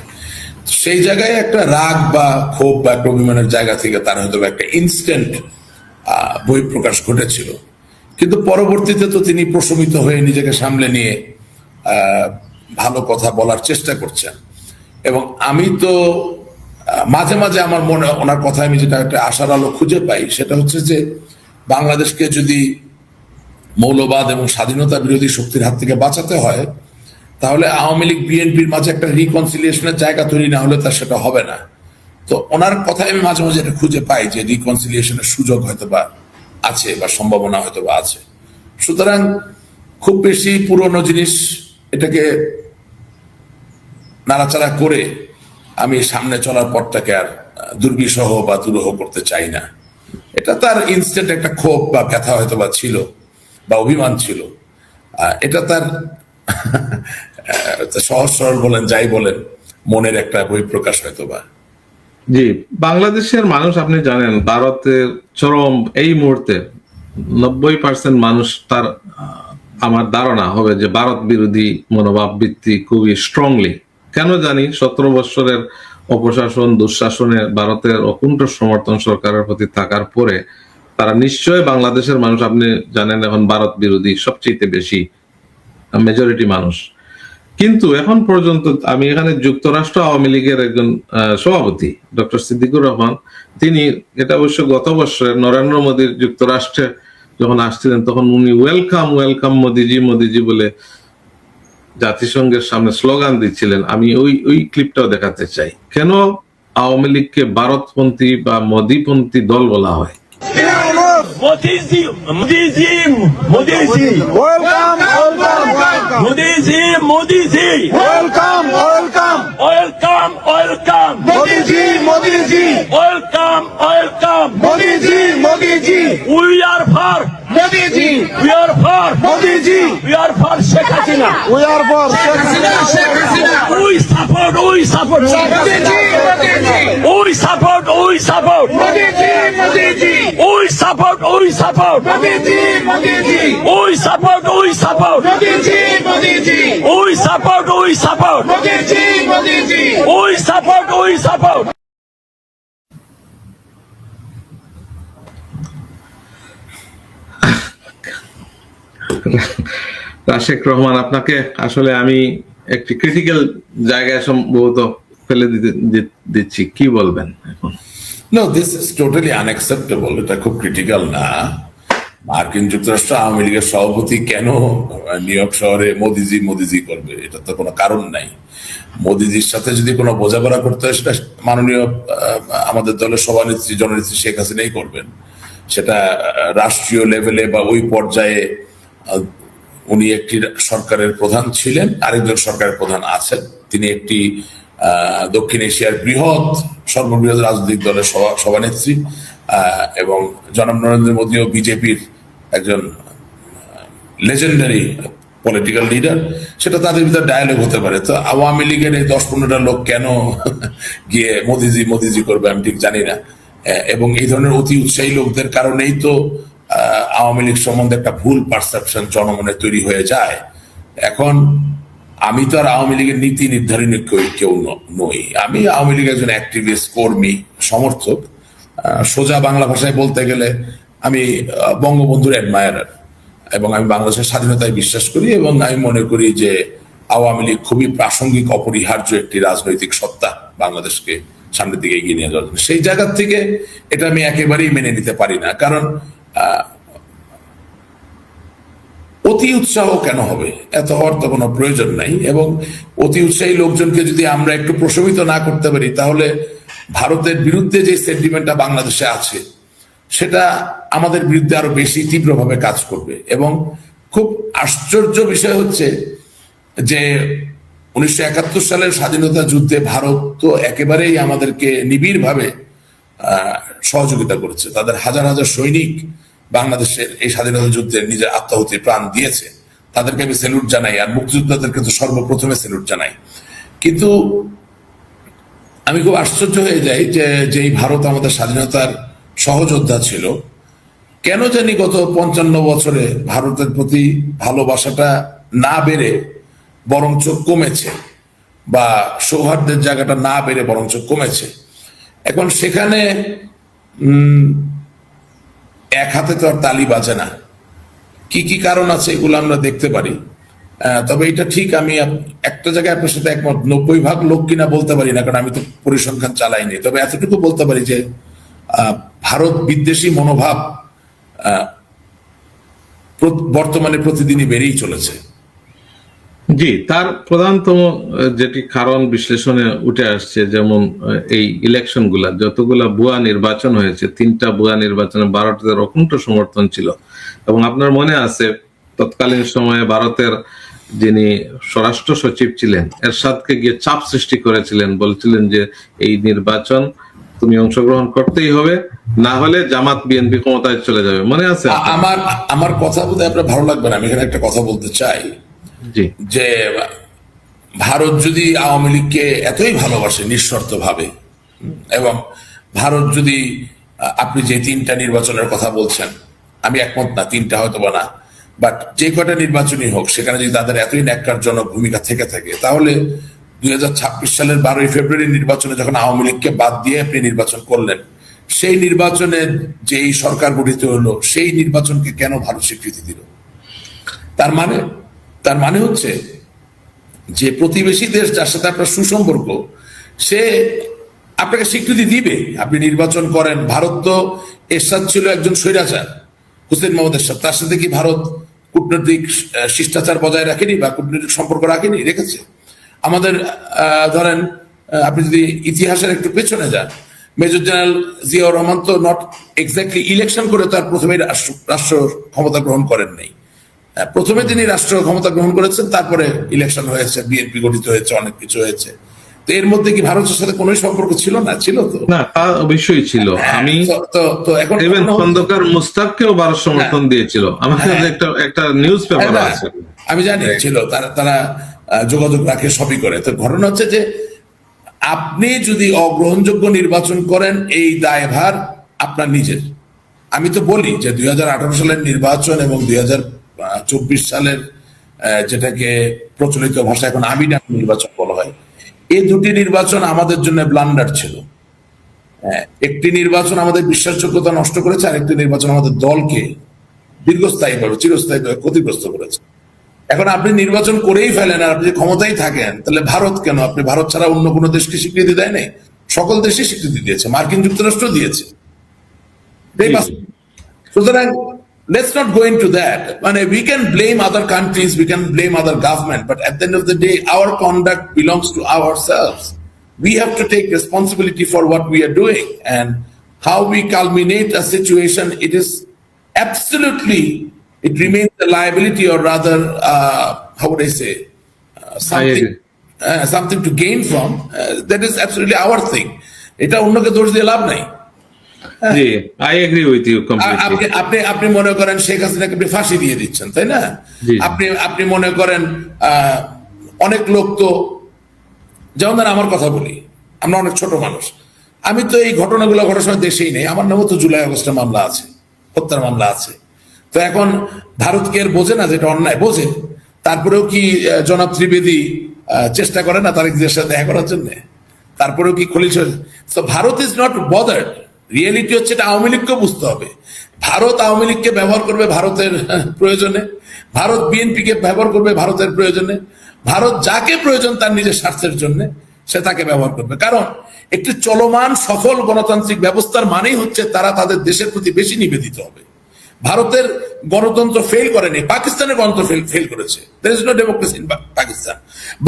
সেই জায়গায় একটা রাগ বা ক্ষোভ বা একটা অভিমানের জায়গা থেকে তার হয়তো একটা ইনস্ট্যান্ট বহিঃপ্রকাশ ঘটেছিল, কিন্তু পরবর্তীতে তো তিনি প্রশমিত হয়ে নিজেকে সামলে নিয়ে ভালো কথা বলার চেষ্টা করছেন। এবং আমি তো মাঝে মাঝে আমার মনে ওনার কথায় আমি যেটা একটা আশার আলো খুঁজে পাই, সেটা হচ্ছে যে বাংলাদেশকে যদি মৌলবাদ এবং স্বাধীনতা বিরোধী শক্তির হাত থেকে বাঁচাতে হয়, তাহলে আওয়ামী লীগ বিএনপির মাঝে একটা রিকনসিলিয়েশনের জায়গা তৈরি না হলে তার সেটা হবে না। তো ওনার কথায় আমি মাঝে মাঝে এটা খুঁজে পাই যে রিকনসিলিয়েশনের সুযোগ হয়তো বা আছে বা সম্ভাবনা হয়তো বা আছে। সুতরাং খুব বেশি পুরনো জিনিস এটাকে নাড়াচাড়া করে আমি সামনে চলার পথটাকে আর দুর্বিষহ বা দুরূহ করতে চাই না। এটা তার ইনস্ট্যান্ট একটা ক্ষোভ বা ব্যথা হয়তো বা ছিল বা অভিমান ছিল, এটা তার সহজ সরল বলেন যাই বলেন মনের একটা বহিঃপ্রকাশ হয়তো বা। জি, বাংলাদেশের মানুষ আপনি জানেন ভারতের চরম এই মুহূর্তে 90% মানুষ তার আমার ধারণা হবে যে ভারত বিরোধী মনোভাব বৃত্তি খুবই স্ট্রংলি। কেন জানি 17 বছরের অপশাসন দুঃশাসনে ভারতের অকুণ্ঠ সমর্থন সরকারের প্রতি থাকার পরে তারা নিশ্চয়ই বাংলাদেশের মানুষ আপনি জানেন এখন ভারত বিরোধী সবচেয়ে বেশি মেজরিটি মানুষ। কিন্তু এখন পর্যন্ত আমি এখানে যুক্তরাষ্ট্র আওয়ামী লীগের একজন সভাপতি ডক্টর সিদ্দিকুর রহমান, তিনি এটা অবশ্য গত বছর নরেন্দ্র মোদীর যুক্তরাষ্ট্রে যখন আসছিলেন তখন উনি ওয়েলকাম ওয়েলকাম মোদিজি মোদিজি বলে জাতিসংঘের সামনে স্লোগান দিচ্ছিলেন। আমি ওই ক্লিপটাও দেখাতে চাই। কেন আওয়ামী লীগকে ভারতপন্থী বা মোদীপন্থী দল বলা হয়? মোদিজি মোদিজি মোদিজি welcome welcome Modiji Modiji welcome welcome welcome welcome Modiji Modiji welcome welcome Modiji Modiji we are for Modiji we are for Modiji we are for Sheikh Hasina we are for Sheikh Hasina we support Modiji Modiji we support Modiji Modiji we support Modiji Modiji we support Modiji Modiji we support Modiji Modiji we support Rashek Rahman, আপনাকে আসলে আমি একটি critical জায়গায় সম্ভবত ফেলে দিচ্ছি, কি বলবেন এখন? No, this is totally unacceptable. এটা খুব ক্রিটিক্যাল না। মার্কিন যুক্তরাষ্ট্র আওয়ামী লীগের সভাপতি কেন নিউ ইয়র্ক শহরে মোদিজি মোদিজি করবে? এটা তো কোনো কারণ নাই। মোদিজির সাথে যদি কোনো বোঝাপড়া করতে হয় সেটা মাননীয় আমাদের দলের সভানেত্রী জননেত্রী শেখ হাসিনাই করবেন। সেটা রাষ্ট্রীয় লেভেলে বা ওই পর্যায়ে উনি একটি সরকারের প্রধান ছিলেন, আরেকজন সরকারের প্রধান আছেন। তিনি একটি দক্ষিণ এশিয়ার সর্ববৃহৎ রাজনৈতিক দলের সভানেত্রী এবং জনাব নরেন্দ্র মোদীও বিজেপির একজন লেজেন্ডারি পলিটিক্যাল লিডার। সেটা তাদের ভিতরে ডায়ালগ হতে পারে। তো আওয়ামী লীগের এই 10-15টা লোক কেন গিয়ে মোদিজি মোদিজি করবে আমি ঠিক জানি না। এবং এই ধরনের অতি উৎসাহী লোকদের কারণেই তো আওয়ামী লীগ সম্বন্ধে একটা ভুল পারসেপশন জনমনে তৈরি হয়ে যায়। এখন আমি তো আর আওয়ামী লীগের নীতি নির্ধারণী কেউ নই। আমি আওয়ামী লীগের একজন অ্যাক্টিভিস্ট, কর্মী, সমর্থক। সোজা বাংলা ভাষায় বলতে গেলে আমি বঙ্গবন্ধুর অ্যাডমায়ারার এবং আমি বাংলাদেশের স্বাধীনতায় বিশ্বাস করি এবং আমি মনে করি যে আওয়ামী লীগ খুবই প্রাসঙ্গিক অপরিহার্য একটি রাজনৈতিক সত্তা বাংলাদেশকে সামনের দিকে এগিয়ে নিয়ে যাওয়ার জন্য। সেই জায়গা থেকে এটা আমি একেবারেই মেনে নিতে পারি না। কারণ অতি উৎসাহ কেন হবে? এত হওয়ার তো কোনো প্রয়োজন নাই। এবং অতি উৎসাহী লোকজনকে যদি আমরা একটু প্রশমিত না করতে পারি, তাহলে ভারতের বিরুদ্ধে যে সেন্টিমেন্টটা বাংলাদেশে আছে সেটা আমাদের বিরুদ্ধে আরো বেশি তীব্রভাবে কাজ করবে। এবং খুব আশ্চর্য বিষয় হচ্ছে যে 1971 সালের স্বাধীনতা যুদ্ধে ভারত তো একেবারেই আমাদেরকে নিবিড়ভাবে সহযোগিতা করেছে। তাদের হাজার হাজার সৈনিক বাংলাদেশের এই স্বাধীনতা যুদ্ধে নিজের আত্মাহুতি প্রাণ দিয়েছে। তাদেরকে আমি স্যালুট জানাই, আর মুক্তিযোদ্ধাদেরকে তো সর্বপ্রথমে স্যালুট জানাই। কিন্তু আমি খুব আশ্চর্য হয়ে যাই যে যেই ভারত আমাদের স্বাধীনতার সহযোদ্ধা ছিল, কেন জানি গত 55 বছরে ভারতের প্রতি ভালোবাসাটা না বেড়ে বরঞ্চ কমেছে, বা সৌহার্দ্যের জায়গাটা না বেড়ে বরঞ্চ কমেছে। এখন সেখানে এক হাতে তো আর তালি বাজে না, কি কি কারণ আছে এগুলো আমরা দেখতে পারি। তবে এটা ঠিক, আমি একটা জায়গায় আপনার সাথে একমত, 90% লোক কিনা বলতে পারি না, কারণ আমি তো পরিসংখ্যান চালাইনি। তবে এতটুকু বলতে পারি যে ভারত বিদ্বেষী মনোভাব বর্তমানে প্রতিদিনই বেড়েই চলেছে। জি, তার প্রধানতম যেটি কারণ বিশ্লেষণে উঠে আসছে, যেমন এই ইলেকশন গুলা, যতগুলা ভুয়া নির্বাচন হয়েছে, 3টা ভুয়া নির্বাচনে 12টাতে অকুণ্ঠ সমর্থন ছিল। এবং আপনার মনে আছে তৎকালীন সময়ে ভারতের যিনি স্বরাষ্ট্র সচিব ছিলেন এরশাদকে গিয়ে চাপ সৃষ্টি করেছিলেন, বলছিলেন যে এই নির্বাচন তুমি অংশগ্রহণ করতেই হবে, না হলে জামাত বিএনপি ক্ষমতায় চলে যাবে, মনে আছে? আমার কথা বলতে আপনার ভালো লাগবে না, আমি এখানে একটা কথা বলতে চাই। জি, যে ভারত যদি আওয়ামী লীগকে এতই ভালোবাসে নিঃশর্ত ভাবে, এবং ভারত যদি, আপনি যে 3টা নির্বাচনের কথা বলছেন, আমি একমত না 3টা হয়তো বা না, বাট যে কটা নির্বাচনই হোক সেখানে যদি তাদের এতই ন্যাক্কারজনক ভূমিকা থেকে থাকে, তাহলে 2026 সালের 12ই ফেব্রুয়ারি নির্বাচনে যখন আওয়ামী লীগকে বাদ দিয়ে আপনি নির্বাচন করলেন, সেই নির্বাচনে যে এই সরকার গঠিত হলো, সেই নির্বাচনকে কেন ভারত স্বীকৃতি দিল? তার মানে হচ্ছে যে প্রতিবেশী দেশ যার সাথে আপনার সুসম্পর্ক, সে আপনাকে স্বীকৃতি দিবে, আপনি নির্বাচন করেন। ভারত তো এরশাদ ছিল একজন স্বৈরাচার, হুসেন মোহাম্মদ এরশাদ, তার সাথে কি ভারত কূটনৈতিক শিষ্টাচার বজায় রাখেনি বা কূটনৈতিক সম্পর্ক রাখেনি? রেখেছে। আমাদের ধরেন, আপনি যদি ইতিহাসের একটু পেছনে যান, মেজর জেনারেল জিয়াউর রহমান তো নট এক্স্যাক্টলি ইলেকশন করে তার প্রথমেই রাষ্ট্র ক্ষমতা গ্রহণ করেন নাই। প্রথমে তিনি রাষ্ট্র ক্ষমতা গ্রহণ করেছেন, তারপরে ইলেকশন হয়েছে, বিএনপি গঠিত হয়েছে, অনেক কিছু হয়েছে। তো এর মধ্যে কি ভারতের সাথে কোনো সম্পর্ক ছিল না? ছিল তো, না, তা অবশ্যই ছিল। আমি তো এখন ইভেন খন্দকার মুস্তাককেও ভারত সমর্থন দিয়েছিল, আমার কাছে একটা নিউজ পেপার আছে, আমি জানি ছিল, তারা যোগাযোগ রাখে, সবই করে। তো ঘটনা হচ্ছে যে আপনি যদি অগ্রহণযোগ্য নির্বাচন করেন, এই দায়ভার আপনার নিজের। আমি তো বলি যে 2018 সালের নির্বাচন এবং 2024 সালের যেটাকে প্রচলিত ভাষা এখন আমিনা নির্বাচন বলা হয়, এই দুটি নির্বাচন আমাদের জন্য ব্লান্ডার ছিল। একটি নির্বাচন আমাদের বিশ্বাসযোগ্যতা নষ্ট করেছে, আর একটি নির্বাচন আমাদের দলকে দীর্ঘস্থায়ীভাবে, চিরস্থায়ীভাবে ক্ষতিগ্রস্ত করেছে। এখন আপনি নির্বাচন করেই ফেলেন, আর আপনি ক্ষমতায় থাকেন, তাহলে ভারত কেন? আপনি ভারত ছাড়া অন্য কোনো দেশকে স্বীকৃতি দেয় নাই? সকল দেশই স্বীকৃতি দিয়েছে, মার্কিন যুক্তরাষ্ট্র দিয়েছে। সুতরাং let's not go into that. We can blame other countries, we can blame other government, but at the end of the day, our conduct belongs to ourselves. We have to take responsibility for what we are doing, and how we culminate a situation. It is absolutely, it remains a liability, or rather, how would I say, something to gain from. That is absolutely our thing. এটা অন্যকে দোষ দিয়ে লাভ নাই। জি, I agree with you completely. আপনি মনে করেন শেখ হাসিনাকে আপনি ফাঁসি দিয়ে দিচ্ছেন, তাই না? আপনি মনে করেন অনেক লোক তো, যেমন আমার কথা বলি, আমরা অনেক ছোট মানুষ, আমি তো এই ঘটনাগুলো ঘটার সময় দেশেই নেই, আমার নামও তো জুলাই আগস্টের মামলা আছে, হত্যার মামলা আছে। তো এখন ভারত কি এর বোঝে না যেটা অন্যায়? বোঝে। তারপরেও কি জনাব ত্রিবেদী চেষ্টা করে না তারেকদের সাথে দেখা করার জন্য? তারপরেও কি খলিল? তো Bharat is not bothered. Reality হচ্ছে এটা আওয়ামী লীগকে বুঝতে হবে। ভারত আওয়ামী লীগকে ব্যবহার করবে ভারতের প্রয়োজনে, ভারত বিএনপিকে ব্যবহার করবে ভারতের প্রয়োজনে, ভারত যাকে প্রয়োজন তার নিজের স্বার্থের জন্য সে তাকে ব্যবহার করবে। কারণ একটি চলমান সফল গণতান্ত্রিক ব্যবস্থার মানেই হচ্ছে তারা তাদের দেশের প্রতি বেশি নিবেদিত হবে। ভারতের গণতন্ত্র ফেল করেনি, পাকিস্তানের গণতন্ত্র ফেল করেছে। There is no democracy in Pakistan.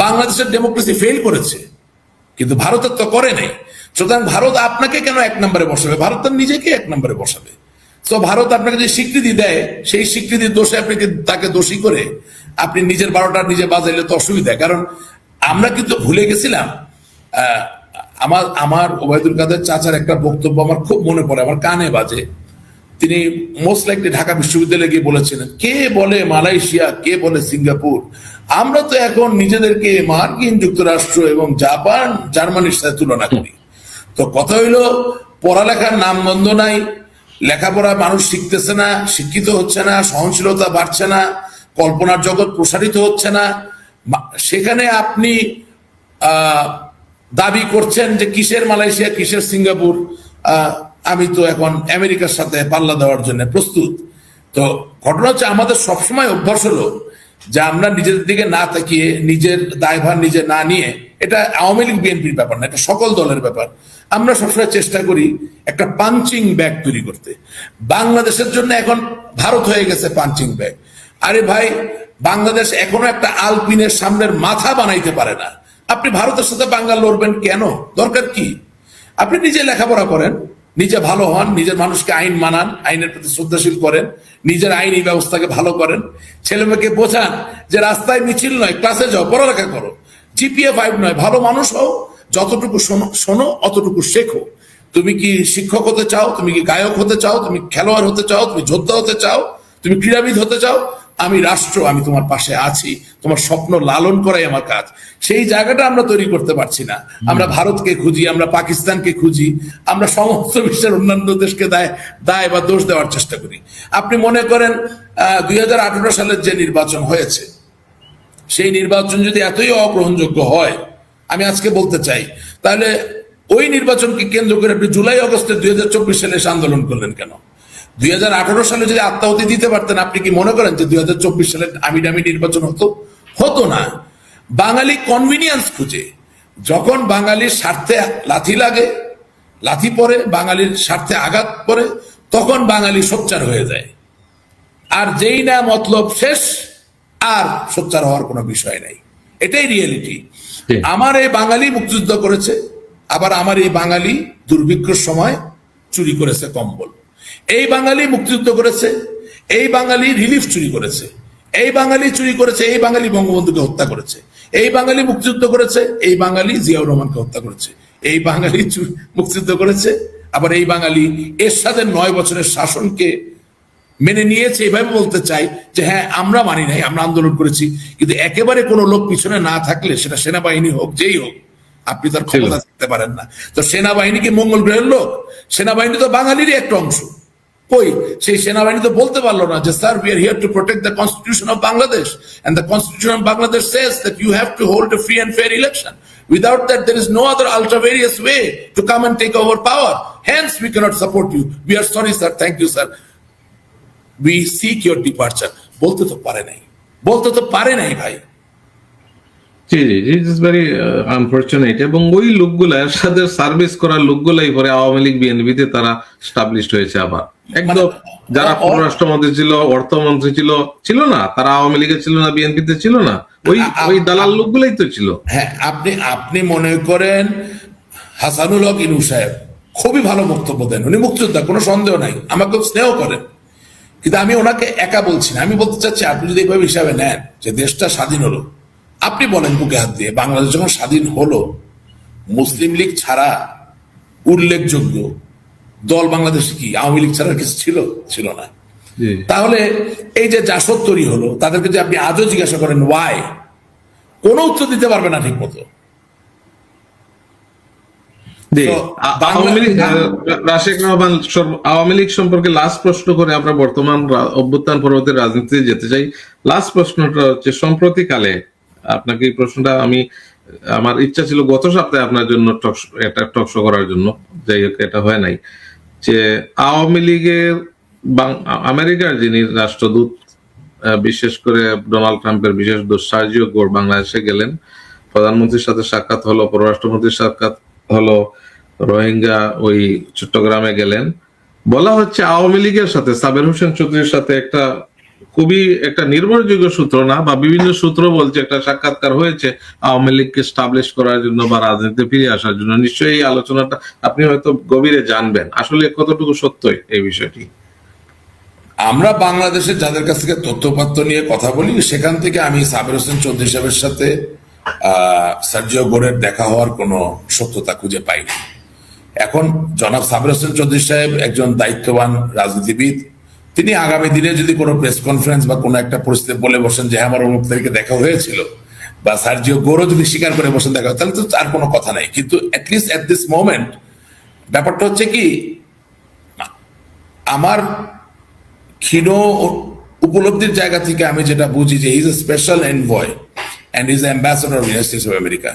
বাংলাদেশের ডেমোক্রেসি ফেল করেছে, কিন্তু ভারতের তো করে নাই। সুতরাং ভারত আপনাকে কেন 1 নম্বরে বসাবে? ভারত তার নিজেকে 1 নম্বরে বসাবে। তো ভারত আপনাকে যে স্বীকৃতি দেয়, সেই স্বীকৃতির দোষে আপনাকে তাকে দোষী করে আপনি নিজের 12টা নিজে বাজাইলে তো অসুবিধা। কারণ আমরা কিন্তু ভুলে গেছিলাম, আমার ওবায়দুল কাদের চাচার একটা বক্তব্য আমার খুব মনে পড়ে, আমার কানে বাজে। তিনি মোস্ট লাইকলি ঢাকা বিশ্ববিদ্যালয়ে গিয়ে বলেছিলেন, কে বলে মালয়েশিয়া, কে বলে সিঙ্গাপুর, আমরা তো এখন নিজেদেরকে মার্কিন যুক্তরাষ্ট্র এবং জাপান, জার্মানির সাথে তুলনা করি। তো কথা হইলো পড়ালেখার নামগন্ধ নাই, লেখাপড়া মানুষ শিখতেছে না, শিক্ষিত হচ্ছে না, সহনশীলতা বাড়ছে না, কল্পনার জগৎ প্রসারিত হচ্ছে না। সেখানে আপনি দাবি করছেন যে কিসের মালয়েশিয়া, কিসের সিঙ্গাপুর, আমি তো এখন আমেরিকার সাথে পাল্লা দেওয়ার জন্য প্রস্তুত। তো ঘটনা হচ্ছে আমাদের সবসময় অভ্যাস হলো যে আমরা নিজেদের দিকে না তাকিয়ে, নিজের দায়ভার নিজে না নিয়ে, এটা আওয়ামী লীগ বিএনপির ব্যাপার না, এটা সকল দলের ব্যাপার, আমরা সবসময় চেষ্টা করি একটা পাঞ্চিং ব্যাগ তৈরি করতে। বাংলাদেশের জন্য এখন ভারত হয়ে গেছে পাঞ্চিং ব্যাগ। আরে ভাই, বাংলাদেশ এখনো একটা আলপিনের সামনের মাথা বানাইতে পারে না। আপনি ভারতের সাথে বাঙ্গাল লড়বেন কেন? দরকার কি? আপনি নিজে লেখাপড়া করেন, নিজে ভালো হন, নিজের মানুষকে আইন মানান, আইনের প্রতি শ্রদ্ধাশীল করেন, নিজের আইনি ব্যবস্থাকে ভালো করেন, ছেলে মেয়েকে বোঝান যে রাস্তায় মিছিল নয়, ক্লাসে যাও, পড়ালেখা করো, জিপিএ 5 নয়, ভালো মানুষ হও, যতটুকু শোনো অতটুকু শেখো। তুমি কি শিক্ষক হতে চাও? তুমি কি গায়ক হতে চাও? তুমি খেলোয়াড় হতে চাও? তুমি যোদ্ধা হতে চাও? তুমি ক্রীড়াবিদ হতে চাও? আমি রাষ্ট্র, আমি তোমার পাশে আছি, তোমার স্বপ্ন লালন করাই আমার কাজ। সেই জায়গাটা আমরা তৈরি করতে পারছি না। আমরা ভারতকে খুঁজি, আমরা পাকিস্তানকে খুঁজি, আমরা সমস্ত বিশ্বের অন্যান্য দেশকে দায় বা দোষ দেওয়ার চেষ্টা করি। আপনি মনে করেন 2018 সালের যে নির্বাচন হয়েছে, সেই নির্বাচন যদি এতই অগ্রহণযোগ্য হয়, আমি আজকে বলতে চাই, তাহলে ওই নির্বাচনকে কেন্দ্র করে আপনি জুলাই আগস্টে 2024 সালে এসে আন্দোলন করলেন কেন? 2018 সালে যদি আত্মাহুতি দিতে পারতেন, আপনি কি মনে করেন যে 2024 সালে আমিডামি নির্বাচন হতো না? বাঙালি কনভিনিয়েন্স খুঁজে, যখন বাঙালির স্বার্থে লাথি লাগে, লাথি পরে, বাঙালির স্বার্থে আঘাত পরে, তখন বাঙালি সোচ্চার হয়ে যায়। আর যেই না মতলব শেষ, আর সোচ্চার হওয়ার কোনো বিষয় নাই। এটাই রিয়েলিটি। আমার এই বাঙালি মুক্তিযুদ্ধ করেছে, আবার আমার এই বাঙালি দুর্ভিক্ষের সময় চুরি করেছে কম্বল। এই বাঙালি মুক্তিযুদ্ধ করেছে, এই বাঙালি রিলিফ চুরি করেছে, এই বাঙালি চুরি করেছে, এই বাঙালি বঙ্গবন্ধুকে হত্যা করেছে, এই বাঙালি মুক্তিযুদ্ধ করেছে, এই বাঙালি জিয়াউর রহমানকে হত্যা করেছে, এই বাঙালি মুক্তিযুদ্ধ করেছে, আবার এই বাঙালি এরশাদের 9 বছরের শাসনকে মেনে নিয়েছে। এইভাবে বলতে চাই যে হ্যাঁ, আমরা মানি নাই, আমরা আন্দোলন করেছি, কিন্তু একেবারে কোনো লোক পিছনে না থাকলে, সেটা সেনাবাহিনী হোক, যেই হোক, আপনি তার ক্ষমতা থাকতে পারেন না। তো সেনাবাহিনী কি মঙ্গল গ্রহের লোক? সেনাবাহিনী তো বাঙালিরই একটা অংশ। কই সেই সেনাবাহিনী তো বলতে পারলো না যে sir, we are here to protect the constitution of Bangladesh, and the constitution of Bangladesh says that you have to hold a free and fair election. Without that, there is no other ultra-various way to come and take over power. Hence, we cannot support you. We are sorry, sir. Thank you, sir. We seek your departure. বলতে তো পারে নাই ভাই। জি জি, it is very unfortunate. এবং ওই লোকগুলা, এরশাদের service করার লোকগুলাই পরে আওয়ামী লীগ বিএনপিতে তারা স্টাবলিশড হয়েছে আবার। একদম যারা পররাষ্ট্রমন্ত্রী ছিল, অর্থমন্ত্রী ছিল না, তারা আওয়ামী লীগে ছিল না, বিএনপিতে ছিল না, ওই দালাল লোকগুলাই তো ছিল। হ্যাঁ, আপনি মনে করেন হাসানুল হক ইনু সাহেব খুবই ভালো বক্তব্য দেন, উনি মুক্তিযোদ্ধা, কোনো সন্দেহ নাই, আমাকে স্নেহ করেন, কিন্তু আমি ওনাকে একা বলছি না। আমি বলতে চাচ্ছি, আপনি যদি এইভাবে হিসাবে নেন যে দেশটা স্বাধীন হলো, আপনি বলেন বুকে হাত দিয়ে, বাংলাদেশ যখন স্বাধীন হলো, মুসলিম লীগ ছাড়া উল্লেখযোগ্য দল বাংলাদেশে কি আওয়ামী লীগ ছাড়া কিছু ছিল না? তাহলে এই যে জাসদ তৈরি হলো, তাদেরকে যে আপনি আজও জিজ্ঞাসা করেন ওয়াই, কোনো উত্তর দিতে পারবে না ঠিক মতো। রাশেক রহমান, আওয়ামী লীগ সম্পর্কে লাস্ট প্রশ্ন করে আমরা বর্তমান অভ্যুত্থান পরবর্তী রাজনীতিতে যেতে চাই। লাস্ট প্রশ্নটা হচ্ছে, সম্প্রতিকালে আপনাকে এই প্রশ্নটা আমার ইচ্ছা ছিল গত সপ্তাহে আপনার জন্য একটা টকশো করার জন্য, যাই হোক এটা হয় নাই, যে আওয়ামী লীগের আমেরিকার যিনি রাষ্ট্রদূত, বিশেষ করে ডোনাল্ড ট্রাম্পের বিশেষ দূত সার্জিও গোর বাংলাদেশে গেলেন, প্রধানমন্ত্রীর সাথে সাক্ষাৎ হলো, পররাষ্ট্রমন্ত্রীর সাক্ষাৎ হলো, রোহিঙ্গা ওই চট্টগ্রামে গেলেন। বলা হচ্ছে আওয়ামী লীগের সাথে সাবের হোসেন চৌধুরীর সাথে খুবই একটা নির্ভরযোগ্য সূত্র না, বা বিভিন্ন সূত্র বলছে একটা সাক্ষাৎকার হয়েছে আওয়ামী লীগকে স্টাবলিশ করার জন্য বা রাজনীতিতে ফিরে আসার জন্য। নিশ্চয়ই এই আলোচনাটা আপনি হয়তো গভীরে জানবেন, আসলে কতটুকু সত্য এই বিষয়টি? আমরা বাংলাদেশে যাদের কাছ থেকে তথ্যপত্র নিয়ে কথা বলি, সেখান থেকে আমি সাবের হোসেন চৌধুরী সাহেবের সাথে সার্জিও গোরের দেখা হওয়ার কোনো সত্যতা খুঁজে পাইনি। এখন জনাব সাবের হোসেন চৌধুরী সাহেব একজন দায়িত্ববান রাজনীতিবিদ, তিনি আগামী দিনে যদি কোনো প্রেস কনফারেন্স বা কোনো একটা পরিস্থিতি বলে বসেন যে আমার অমুক তারিখে দেখা হয়েছিল, বা সার্জিও গোরও যদি স্বীকার করে বসেন দেখা, তাহলে তো আর কোনো কথা নাই। কিন্তু অ্যাটলিস্ট এট দিস মোমেন্ট ব্যাপারটা হচ্ছে কি, আমার ক্ষীণ উপলব্ধির জায়গা থেকে আমি যেটা বুঝি যে is a special envoy and is ambassador of United states of America,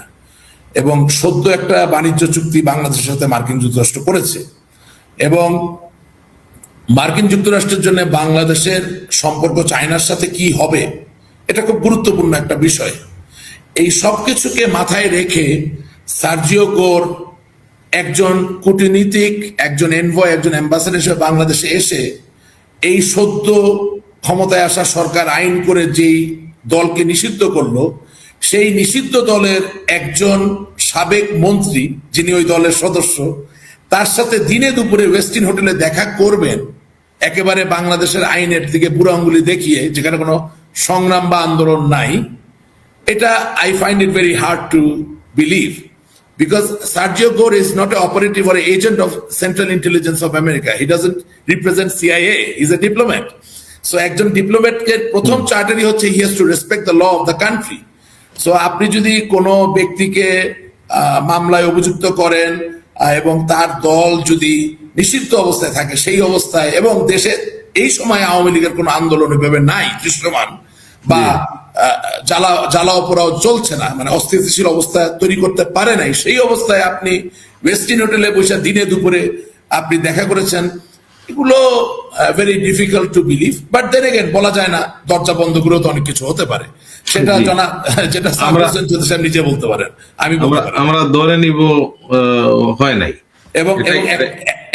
এবং সদ্য একটা বাণিজ্য চুক্তি বাংলাদেশের সাথে মার্কিন যুক্তরাষ্ট্র করেছে, এবং মার্কিন যুক্তরাষ্ট্রের জন্য বাংলাদেশের সম্পর্ক চায়নার সাথে কি হবে এটা খুব গুরুত্বপূর্ণ একটা বিষয়। এই সব কিছুকে মাথায় রেখে সার্জিও গোর একজন কূটনীতিক, একজন এনভয়, একজন অ্যাম্বাসেডর হিসেবে বাংলাদেশে এসে এই সদ্য ক্ষমতায় আসা সরকার আইন করে যেই দলকে নিষিদ্ধ করলো, সেই নিষিদ্ধ দলের একজন সাবেক মন্ত্রী যিনি ওই দলের সদস্য, তার সাথে দিনে দুপুরে ওয়েস্টিন হোটেলে দেখা করবেন, একেবারে বাংলাদেশের আইনের দিকে বুড়ো আঙ্গুলি দেখিয়ে, যেখানে কোনো সংগ্রাম বা আন্দোলন নাই, এটা I find it very hard to believe, because Sergio Gore is not an operative or an agent of Central Intelligence of America. He doesn't represent CIA. He's a diplomat. So একজন ডিপ্লোম্যাটকে প্রথম চার্টারই হচ্ছে he has to respect the law of the country. So আপনি যদি কোনো ব্যক্তিকে মামলায় অভিযুক্ত করেন এবং তার দল যদি নিষিদ্ধ অবস্থায় থাকে, সেই অবস্থায়, এবং দেশে এই সময় আওয়ামী লীগের কোনো আন্দোলন এভাবে নাই দৃশ্যমান, বা জ্বালা অপরাও চলছে না, মানে অস্থিতিশীল অবস্থা তৈরি করতে পারে নাই, সেই অবস্থায় আপনি ওয়েস্টিন হোটেলে বসে দিনে দুপুরে আপনি দেখা করেছেন, এগুলো very difficult to believe. But then again বলা যায় না, দরজা বন্ধ করেও তো অনেক কিছু হতে পারে, সেটা যেটা সাহেব নিজে বলতে পারেন, আমি আমরা ধরে নিব হয় নাই।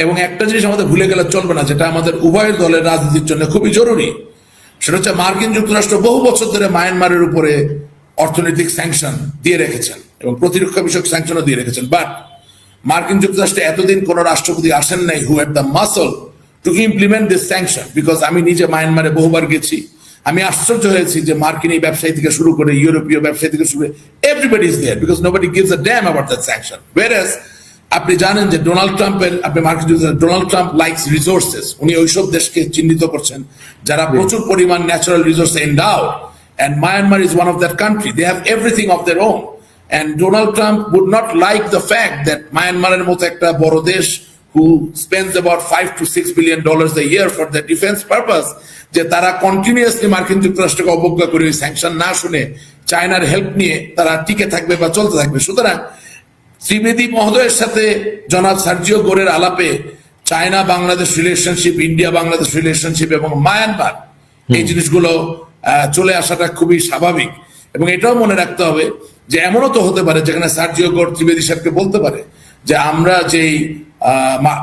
এবং একটা জিনিস আমাদের ভুলে গেলে চলবে না, যেটা আমাদের উভয়ের দলের রাজনীতির জন্য খুবই জরুরি, সেটা হচ্ছে মার্কিন যুক্তরাষ্ট্র বহু বছর ধরে মায়ানমারের উপরে অর্থনৈতিক স্যাংশন দিয়ে রেখেছেন এবং প্রতিরক্ষা বিষয়ক স্যাংশনও দিয়ে রেখেছেন। বাট মার্কিন যুক্তরাষ্ট্রে এতদিন কোন রাষ্ট্রপতি আসেন নাই who had the muscle to implement this sanction, because আমি নিজে মায়ানমারে বহুবার গেছি, আমি আশ্চর্য হয়েছি যে মার্কিন এই ব্যবসায়ী থেকে শুরু করে ইউরোপীয় ব্যবসায়ী থেকে শুরু করে everybody is there, because nobody gives a damn about that sanction. Whereas আপনি জানেন যে আপনি মার্কিন যুক্তরাষ্ট্র ডোনাল্ড ট্রাম্প লাইকস রিসোর্সেস, উনি ওইসব দেশকে চিহ্নিত করছেন যারা প্রচুর পরিমাণ natural resource endowed, and Myanmar is one of that country. They have everything of their own, and Donald Trump would not like the fact that Myanmar এর মতো একটা বড় দেশ who spends about $5 to $6 billion a year for their defense purpose, যে তারা continuously মার্কিন যুক্তরাষ্ট্রকে অবজ্ঞা করে স্যাংশন না শুনে চায়নার হেল্প নিয়ে তারা টিকে থাকবে বা চলতে থাকবে। সুতরাং ত্রিবেদী মহোদয়ের সাথে জনাব সার্জিও গোরের আলাপে China Bangladesh relationship, India Bangladesh relationship এবং মায়ানমার, এই জিনিসগুলো চলে আসাটা খুবই স্বাভাবিক। এবং এটাও মনে রাখতে হবে যে এমনও তো হতে পারে যেখানে সার্জিও গোর ত্রিবেদী সাহেবকে বলতে পারে যে আমরা যেই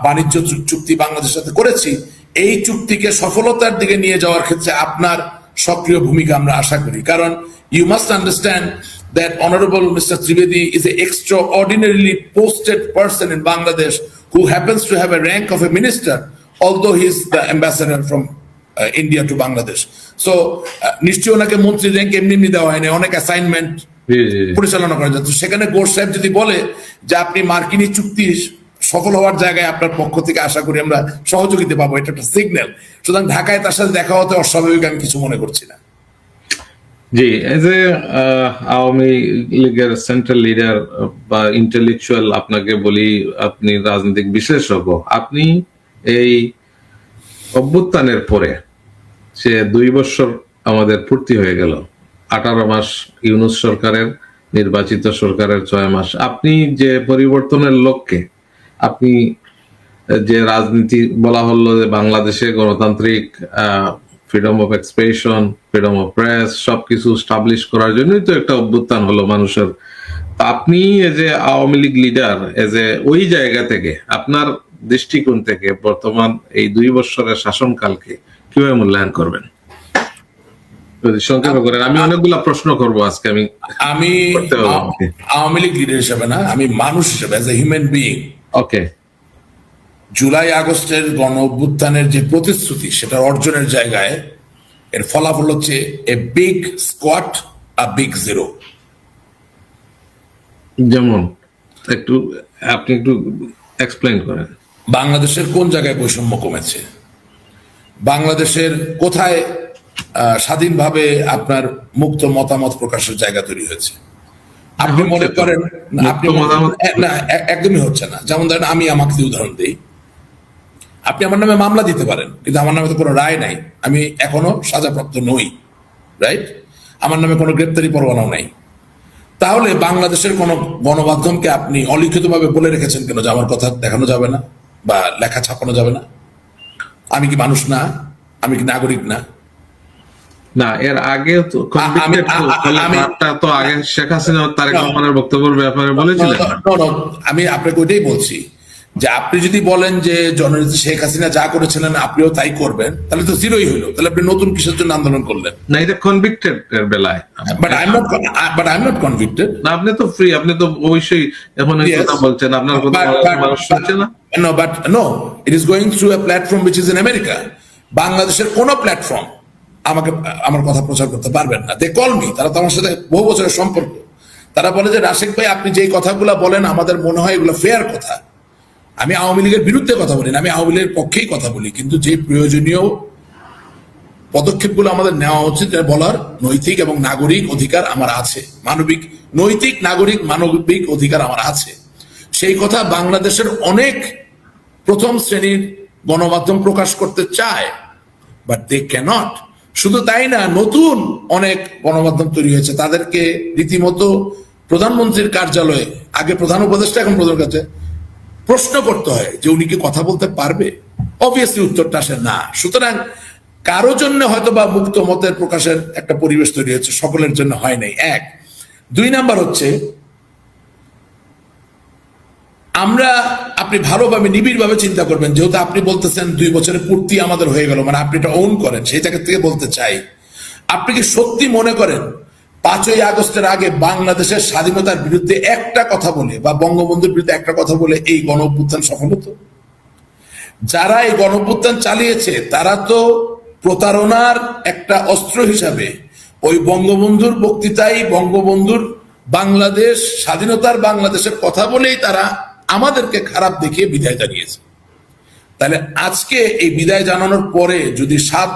বাণিজ্য চুক্তি বাংলাদেশের সাথে করেছি, এই চুক্তিকে সফলতার দিকে নিয়ে যাওয়ার ক্ষেত্রে আপনার সক্রিয় ভূমিকা আমরা আশা করি। কারণ you must understand that Honorable Mr. Trivedi is an extraordinarily posted person in Bangladesh who happens to have a rank of a minister, although he is the ambassador from India to Bangladesh. So নিশ্চয়ই ওনাকে মন্ত্রী rank এমনি দেওয়া হয়নি, অনেক assignment পরিচালনা করা যায়। তো সেখানে গোর সাহেব যদি বলে যে আপনি মার্কিনী চুক্তি সফল হওয়ার জায়গায় আপনার পক্ষ থেকে আশা করি আমরা সহযোগিতা পাবো, এটা একটা সিগন্যাল। সুতরাং ঢাকায় তার সাথে দেখা হতে অস্বাভাবিক আমি কিছু মনে করছি না। জি, এজ এ আওয়ামী লীগের সেন্ট্রাল লিডার বা ইন্টেলেকচুয়াল আপনাকে বলি, আপনি রাজনৈতিক বিশেষজ্ঞ, আপনি এই অভ্যুত্থানের পরে সে 2 বছর আমাদের পূর্তি হয়ে গেল, 18 মাস ইউনূস সরকারের, নির্বাচিত সরকারের 6 মাস, আপনি যে পরিবর্তনের লক্ষ্যে আপনি যে রাজনীতি বলা হলো যে বাংলাদেশে গণতান্ত্রিক freedom of expression, freedom of press সবকিছু স্টাবলিশ করার জন্যই তো একটা অভ্যুত্থান হলো মানুষের। আপনি as a Awami League leader, as a ওই জায়গা থেকে আপনার দৃষ্টিকোণ থেকে বর্তমান এই 2 বছরের শাসনকালকে কিভাবে মূল্যায়ন করবেন? যদি সংক্ষেপে করেন, আমি অনেকগুলা প্রশ্ন করবো আজকে। আমি আওয়ামী লীগ লিডার হিসেবে না, আমি মানুষ হিসেবে, এজ এ হিউম্যান বিইং। ওকে, জুলাই আগস্টের গণ অভ্যুত্থানের যে প্রতিশ্রুতি সেটা অর্জনের জায়গায় এর ফলাফল হচ্ছে a big squat, a big zero. যেমন আপনি একটু এক্সপ্লেইন করেন। বাংলাদেশের কোন জায়গায় বৈষম্য কমেছে, বাংলাদেশের কোথায় স্বাধীনভাবে আপনার মুক্ত মতামত প্রকাশের জায়গা তৈরি হয়েছে, আপনি মনে হচ্ছে তো। করেন না, আপনি মুক্ত মতামত- না, একদমই হচ্ছে না। যেমন ধরেন আমি আমাকে দিয়ে উদাহরণ দিই, আপনি আমার নামে মামলা দিতে পারেন, কিন্তু আমার নামে তো কোনো রায় নাই, আমি এখনো সাজাপ্রাপ্ত নই, রাইট? আমার নামে কোনো গ্রেপ্তারি পরোয়ানাও নাই। তাহলে বাংলাদেশের কোন গণমাধ্যমকে আপনি অলিখিতভাবে বলে রেখেছেন কেন যে আমার কথা দেখানো যাবে না বা লেখা ছাপানো যাবে না? আমি কি মানুষ না? আমি কি নাগরিক না? না, এর আগে তো convicted তো তো আগে শেখ হাসিনা ও তারেক রহমানের বক্তব্যের ব্যাপারে বলেছিলেন। No, no, আমি আপনাকে ওইটাই বলছি যে আপনি যদি বলেন যে জননেত্রী শেখ হাসিনা যা করেছিলেন আপনিও তাই করবেন, তাহলে তো জিরোই হলো। তাহলে আপনি নতুন কিসের জন্য আন্দোলন করলেন? না, এটা কনভিক্টেড এর বেলায়। But I am not convicted. না, আপনি তো ফ্রি, আপনি তো অবশ্যই এখন এই Yes. কথা বলছেন, আপনার কথা মানুষ শুনছে না। No, it is going through a platform which is in America. বাংলাদেশের কোন প্ল্যাটফর্ম আমাকে আমার কথা প্রচার করতে পারবেন না। দে কল মি, তারা তো আমার সাথে বহু বছরের সম্পর্ক। তারা বলে যে রাশেক ভাই আপনি যেই কথাগুলো বলেন আমাদের মনে হয় এগুলো ফেয়ার কথা। আমি আওয়ামী লীগের বিরুদ্ধে কথা বলি না, আমি আওয়ামী লীগের পক্ষেই কথা বলি, কিন্তু যে প্রয়োজনীয় পদক্ষেপগুলো আমাদের নেওয়া উচিত এটা বলার নৈতিক এবং নাগরিক অধিকার আমার আছে। নৈতিক নাগরিক মানবিক অধিকার আমার আছে। সেই কথা বাংলাদেশের অনেক প্রথম শ্রেণীর গণমাধ্যম প্রকাশ করতে চায়, বাট দে ক্যানট। শুধু তাই না, নতুন অনেক গণমাধ্যম তৈরি হয়েছে, তাদেরকে রীতিমতো প্রধানমন্ত্রীর কার্যালয়ে, আগে প্রধান উপদেষ্টা এখন প্রধান কাছে, প্রশ্ন করতে হয় যে উনি কি কথা বলতে পারবে। অবভিয়াসলি উত্তরটা আসে না। সুতরাং কারো জন্য হয়তো বা মুক্ত মতের প্রকাশের একটা পরিবেশ তৈরি হয়েছে, সকলের জন্য হয় নাই। এক, দুই নাম্বার হচ্ছে আপনি ভালোভাবে নিবিড়ভাবে চিন্তা করবেন, যেহেতু আপনি বলতেছেন 2 বছরের পূর্তি আমাদের হয়ে গেল, মানে আপনি এটা ওন করেন, সেই জায়গা থেকে বলতে চাই, আপনি কি সত্যি মনে করেন 5ই আগস্টের আগে বাংলাদেশের স্বাধীনতার বিরুদ্ধে একটা কথা বলে বা বঙ্গবন্ধুর বিরুদ্ধে একটা কথা বলে এই গণ অভ্যুত্থান সফল হতো? যারা এই গণ অভ্যুত্থান চালিয়েছে তারা তো প্রতারণার একটা অস্ত্র হিসাবে ওই বঙ্গবন্ধুর বক্তৃতায়, বঙ্গবন্ধুর বাংলাদেশ স্বাধীনতার বাংলাদেশের কথা বলেই তারা আমাদেরকে খারাপ দেখিয়ে বিদায় জানিয়েছে। তাহলে আজকে এই বিদায় জানানোর পরে যদি 7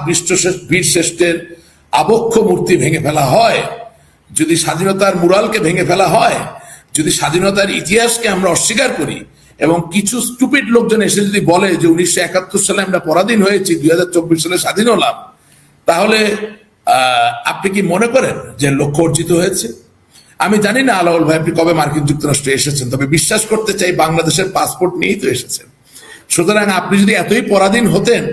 বীর শ্রেষ্ঠের আবক্ষ মূর্তি ভেঙে ফেলা হয়, যদি স্বাধীনতার মুরালকে ভেঙে ফেলা হয়, যদি স্বাধীনতার ইতিহাসকে আমরা অস্বীকার করি, এবং কিছু স্টুপিড লোকজন এসে যদি বলে যে 1971 সালে আমরা পরাধীন হয়েছি, 2024 সালে স্বাধীন হলাম, তাহলে আপনি কি মনে করেন যে লক্ষ্য অর্জিত হয়েছে? আমি জানি না আলাউল ভাই আপনি কবে মার্কিন যুক্তরাষ্ট্রে এসেছেন, তবে বিশ্বাস করতে চাই বাংলাদেশের পাসপোর্ট নিয়েই তো এসেছেন। সুতরাং আপনি যদি এতই পরাধীন হতেন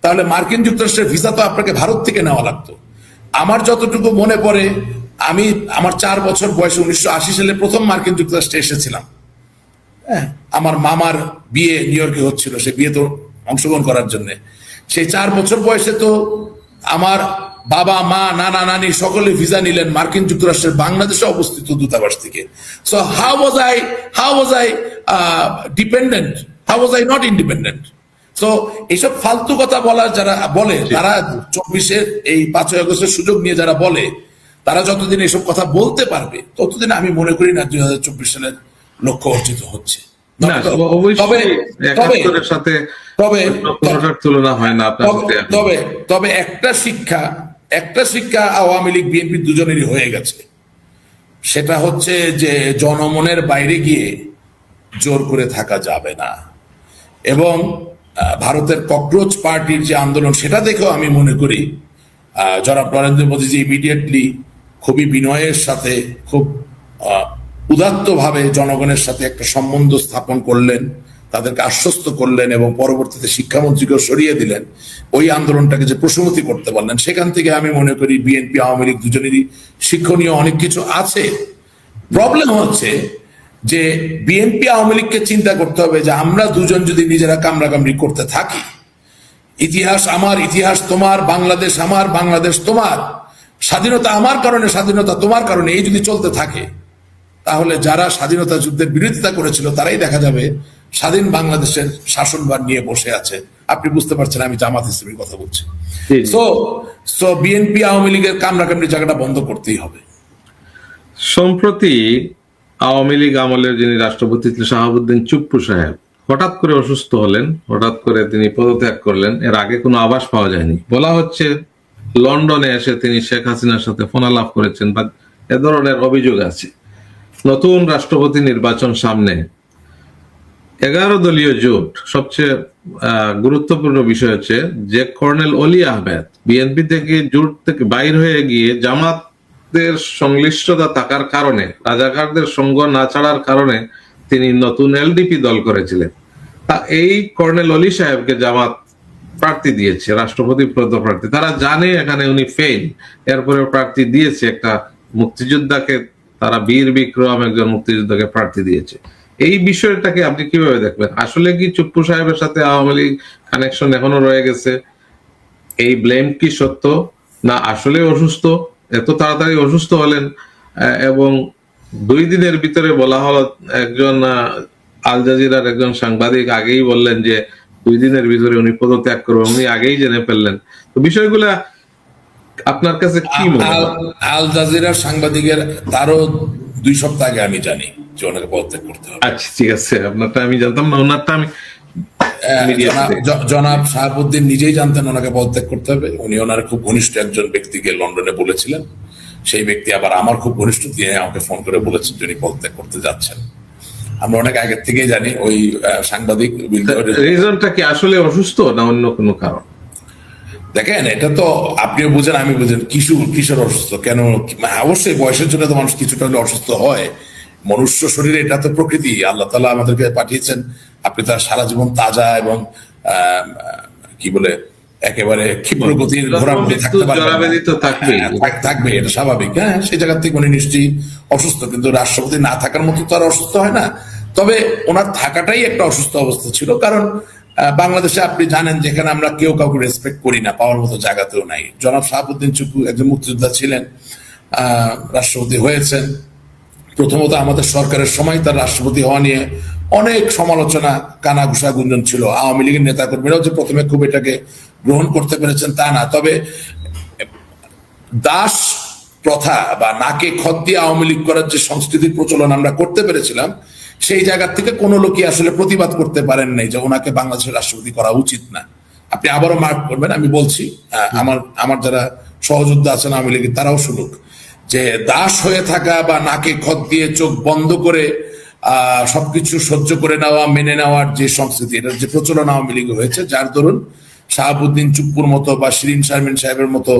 তাহলে মার্কিন যুক্তরাষ্ট্রের ভিসা তো আপনাকে ভারত থেকে নেওয়া লাগতো। আমার যতটুকু মনে পড়ে, আমার 4 বছর বয়সে 1980 সালে প্রথম মার্কিন যুক্তরাষ্ট্রে এসেছিলাম। হ্যাঁ, আমার মামার বিয়ে নিউ ইয়র্কে হচ্ছিল, সে বিয়ে তো অংশগ্রহণ করার জন্য। সেই 4 বছর বয়সে তো আমার বাবা মা নানা নানি সকলে ভিসা নিলেন মার্কিন যুক্তরাষ্ট্রের বাংলাদেশে অবস্থিত দূতাবাস থেকে। So how was I dependent, how was I not independent? So এইসব ফালতু কথা বলা যারা বলে, তারা 24-এর এই 5ই আগস্টের সুযোগ নিয়ে যারা বলে, তারা যতদিন এসব কথা বলতে পারবে ততদিন আমি মনে করি না 2024 সালের লক্ষ্য অর্জিত হচ্ছে। না, অবশ্যই 71-এর সাথে কোনোটার তুলনা হয় না আপনার সাথে। তবে একটা শিক্ষা আওয়ামী লীগ বিএনপি দুজনেরই হয়ে গেছে, সেটা হচ্ছে যে জনমনের বাইরে গিয়ে জোর করে থাকা যাবে না। এবং ভারতের ককরোচ পার্টির যে আন্দোলন, সেটা দেখেও আমি মনে করি জনাব নরেন্দ্র মোদীজি ইমিডিয়েটলি খুবই বিনয়ের সাথে, খুব উদাত্তভাবে জনগণের সাথে একটা সম্বন্ধ স্থাপন করলেন, তাদেরকে আশ্বস্ত করলেন এবং পরবর্তীতে শিক্ষামন্ত্রীকেও সরিয়ে দিলেন। ওই আন্দোলনটাকে যে প্রশমতি করতে পারলেন, সেখান থেকে আমি মনে করি বিএনপি আওয়ামী লীগ দুজনেরই শিক্ষণীয় অনেক কিছু আছে। প্রবলেম হচ্ছে যে বিএনপি আওয়ামী লীগকে চিন্তা করতে হবে যে আমরা দুজন যদি নিজেরা কামড়াকামড়ি করতে থাকি, ইতিহাস আমার, ইতিহাস তোমার, বাংলাদেশ আমার, বাংলাদেশ তোমার, স্বাধীনতা আমার কারণে, স্বাধীনতা তোমার কারণে, এই যদি চলতে থাকে, তাহলে যারা স্বাধীনতা যুদ্ধের বিরোধিতা করেছিল তারাই দেখা যাবে স্বাধীন বাংলাদেশের শাসনভার নিয়ে বসে আছে। আপনি বুঝতে পারছেন আমি জামাত ইসলামীর কথা বলছি। সো বিএনপি আওয়ামী লীগের কামড়াকামড়ি জায়গাটা বন্ধ করতেই হবে। সম্প্রতি আওয়ামী লীগ আমলের যিনি রাষ্ট্রপতি ছিলেন শাহাবুদ্দিন চুপ্পু সাহেব হঠাৎ করে অসুস্থ হলেন, হঠাৎ করে তিনি পদত্যাগ করলেন। এর আগে কোনো আভাস পাওয়া যায়নি। বলা হচ্ছে লন্ডনে এসে তিনি শেখ হাসিনার সাথে ফোনালাপ করেছেন বা এ ধরনের অভিযোগ আছে। নতুন রাষ্ট্রপতি নির্বাচন সামনে, 11 দলীয় জোট, সবচেয়ে গুরুত্বপূর্ণ বিষয় হচ্ছে যে কর্নেল অলি আহমেদ বিএনপি থেকে জোট থেকে বাইর হয়ে গিয়ে জামাতের সংশ্লিষ্টতা থাকার কারণে, রাজাকারদের সঙ্গ না ছাড়ার কারণে তিনি নতুন এলডিপি দল করেছিলেন। তা এই কর্নেল অলি সাহেবকে জামাত প্রার্থী দিয়েছে, রাষ্ট্রপতি পদপ্রার্থী। তারা জানে এখানে উনি ফেল, এরপরে প্রার্থী দিয়েছে একটা মুক্তিযোদ্ধাকে, তারা বীর বিক্রম একজন মুক্তিযোদ্ধাকে প্রার্থী দিয়েছে। এই বিষয়টাকে আপনি কিভাবে দেখবেন? আসলে কি চুপ্পু সাহেবের সাথে আওয়ামী লীগ কানেকশন এখনো রয়ে গেছে? এই ব্লেম কি সত্য, না আসলে অসুস্থ, এত তাড়াতাড়ি অসুস্থ হলেন? এবং 2 দিনের ভিতরে বলা হলো, একজন আল জাজিরার একজন সাংবাদিক আগেই বললেন যে 2 দিনের ভিতরে উনি পদত্যাগ করবেন, উনি আগেই জেনে ফেললেন। তো বিষয়গুলা আপনার কাছে কি মনে হয়? আল জাজিরার সাংবাদিকের তারও 2 সপ্তাহ আগে আমি জানি যে ওনাকে পদত্যাগ করতে হবে। আচ্ছা, ঠিক আছে, আপনারটা আমি জানতাম না, ওনারটা আমি জনাব শাহাবুদ্দিন নিজেই জানতেন ওনাকে পদত্যাগ করতে হবে। উনি ওনার খুব ঘনিষ্ঠ একজন ব্যক্তিকে লন্ডনে বলেছিলেন, সেই ব্যক্তি আবার আমার খুব ঘনিষ্ঠ, দিয়ে আমাকে ফোন করে বলেছেন যে উনি পদত্যাগ করতে যাচ্ছেন। আমরা অনেক আগের থেকেই জানি। ওই সাংবাদিক রিজনটা কি আসলে অসুস্থ না অন্য কোনো কারণ? দেখেন, এটা তো আপনিও বুঝেন, আমি বুঝেন, কিশোর অসুস্থ কেন? অবশ্যই বয়সের জন্য তো মানুষ কিছুটা হলে অসুস্থ হয়। মনুষ্য শরীরে এটা তো প্রকৃতি, আল্লাহ তাআলা আমাদেরকে পাঠিয়েছেন। আপনি তার সারা জীবন তাজা এবং কি বলে একেবারে ক্ষিপ্র গতির ঘোড়ার মধ্যে থাকতে পারবেন, থাকবে, এটা স্বাভাবিক। হ্যাঁ, সেই জায়গা থেকে উনি নিশ্চয়ই অসুস্থ, কিন্তু রাষ্ট্রপতি না থাকার মতো তো আর অসুস্থ হয় না। তবে ওনার থাকাটাই একটা অসুস্থ অবস্থা ছিল, কারণ বাংলাদেশে আপনি জানেন যেখানে আমরা কেউ কাউকে রেসপেক্ট করি না, পাওয়ার মতো জায়গাতেও নাই। জনাব শাহাবুদ্দিন চুপ্পু একজন মুক্তিযোদ্ধা ছিলেন, রাষ্ট্রপতি হয়েছেন। প্রথমত আমাদের সরকারের সময় তার রাষ্ট্রপতি হওয়া নিয়ে অনেক সমালোচনা, কানাঘুষা গুঞ্জন ছিল। আওয়ামী লীগের নেতাকর্মীরাও যে প্রথমে খুব এটাকে গ্রহণ করতে পেরেছেন তা না। তবে দাস প্রথা বা নাকে খত দিয়ে আওয়ামী লীগ করার যে সংস্কৃতির প্রচলন আমরা করতে পেরেছিলাম, সেই জায়গা থেকে কোনো লোকই আসলে প্রতিবাদ করতে পারেন নাই যে ওনাকে বাংলাদেশের রাষ্ট্রপতি করা উচিত না। আপনি আবারও মার্ক করবেন, আমি বলছি, আমার যারা সহযোদ্ধা আছেন আওয়ামী লীগের তারাও শুনুক, যে দাস হয়ে থাকা বা নাকে খত দিয়ে চোখ বন্ধ করে সবকিছু সহ্য করে নেওয়া, মেনে নেওয়ার যে সংস্কৃতি, এটার যে প্রচলন আওয়ামী লীগে হয়েছে, যার দরুন শাহাবুদ্দিন চুপ্পুর মতো বা শিরিন শারমিন সাহেবের মতো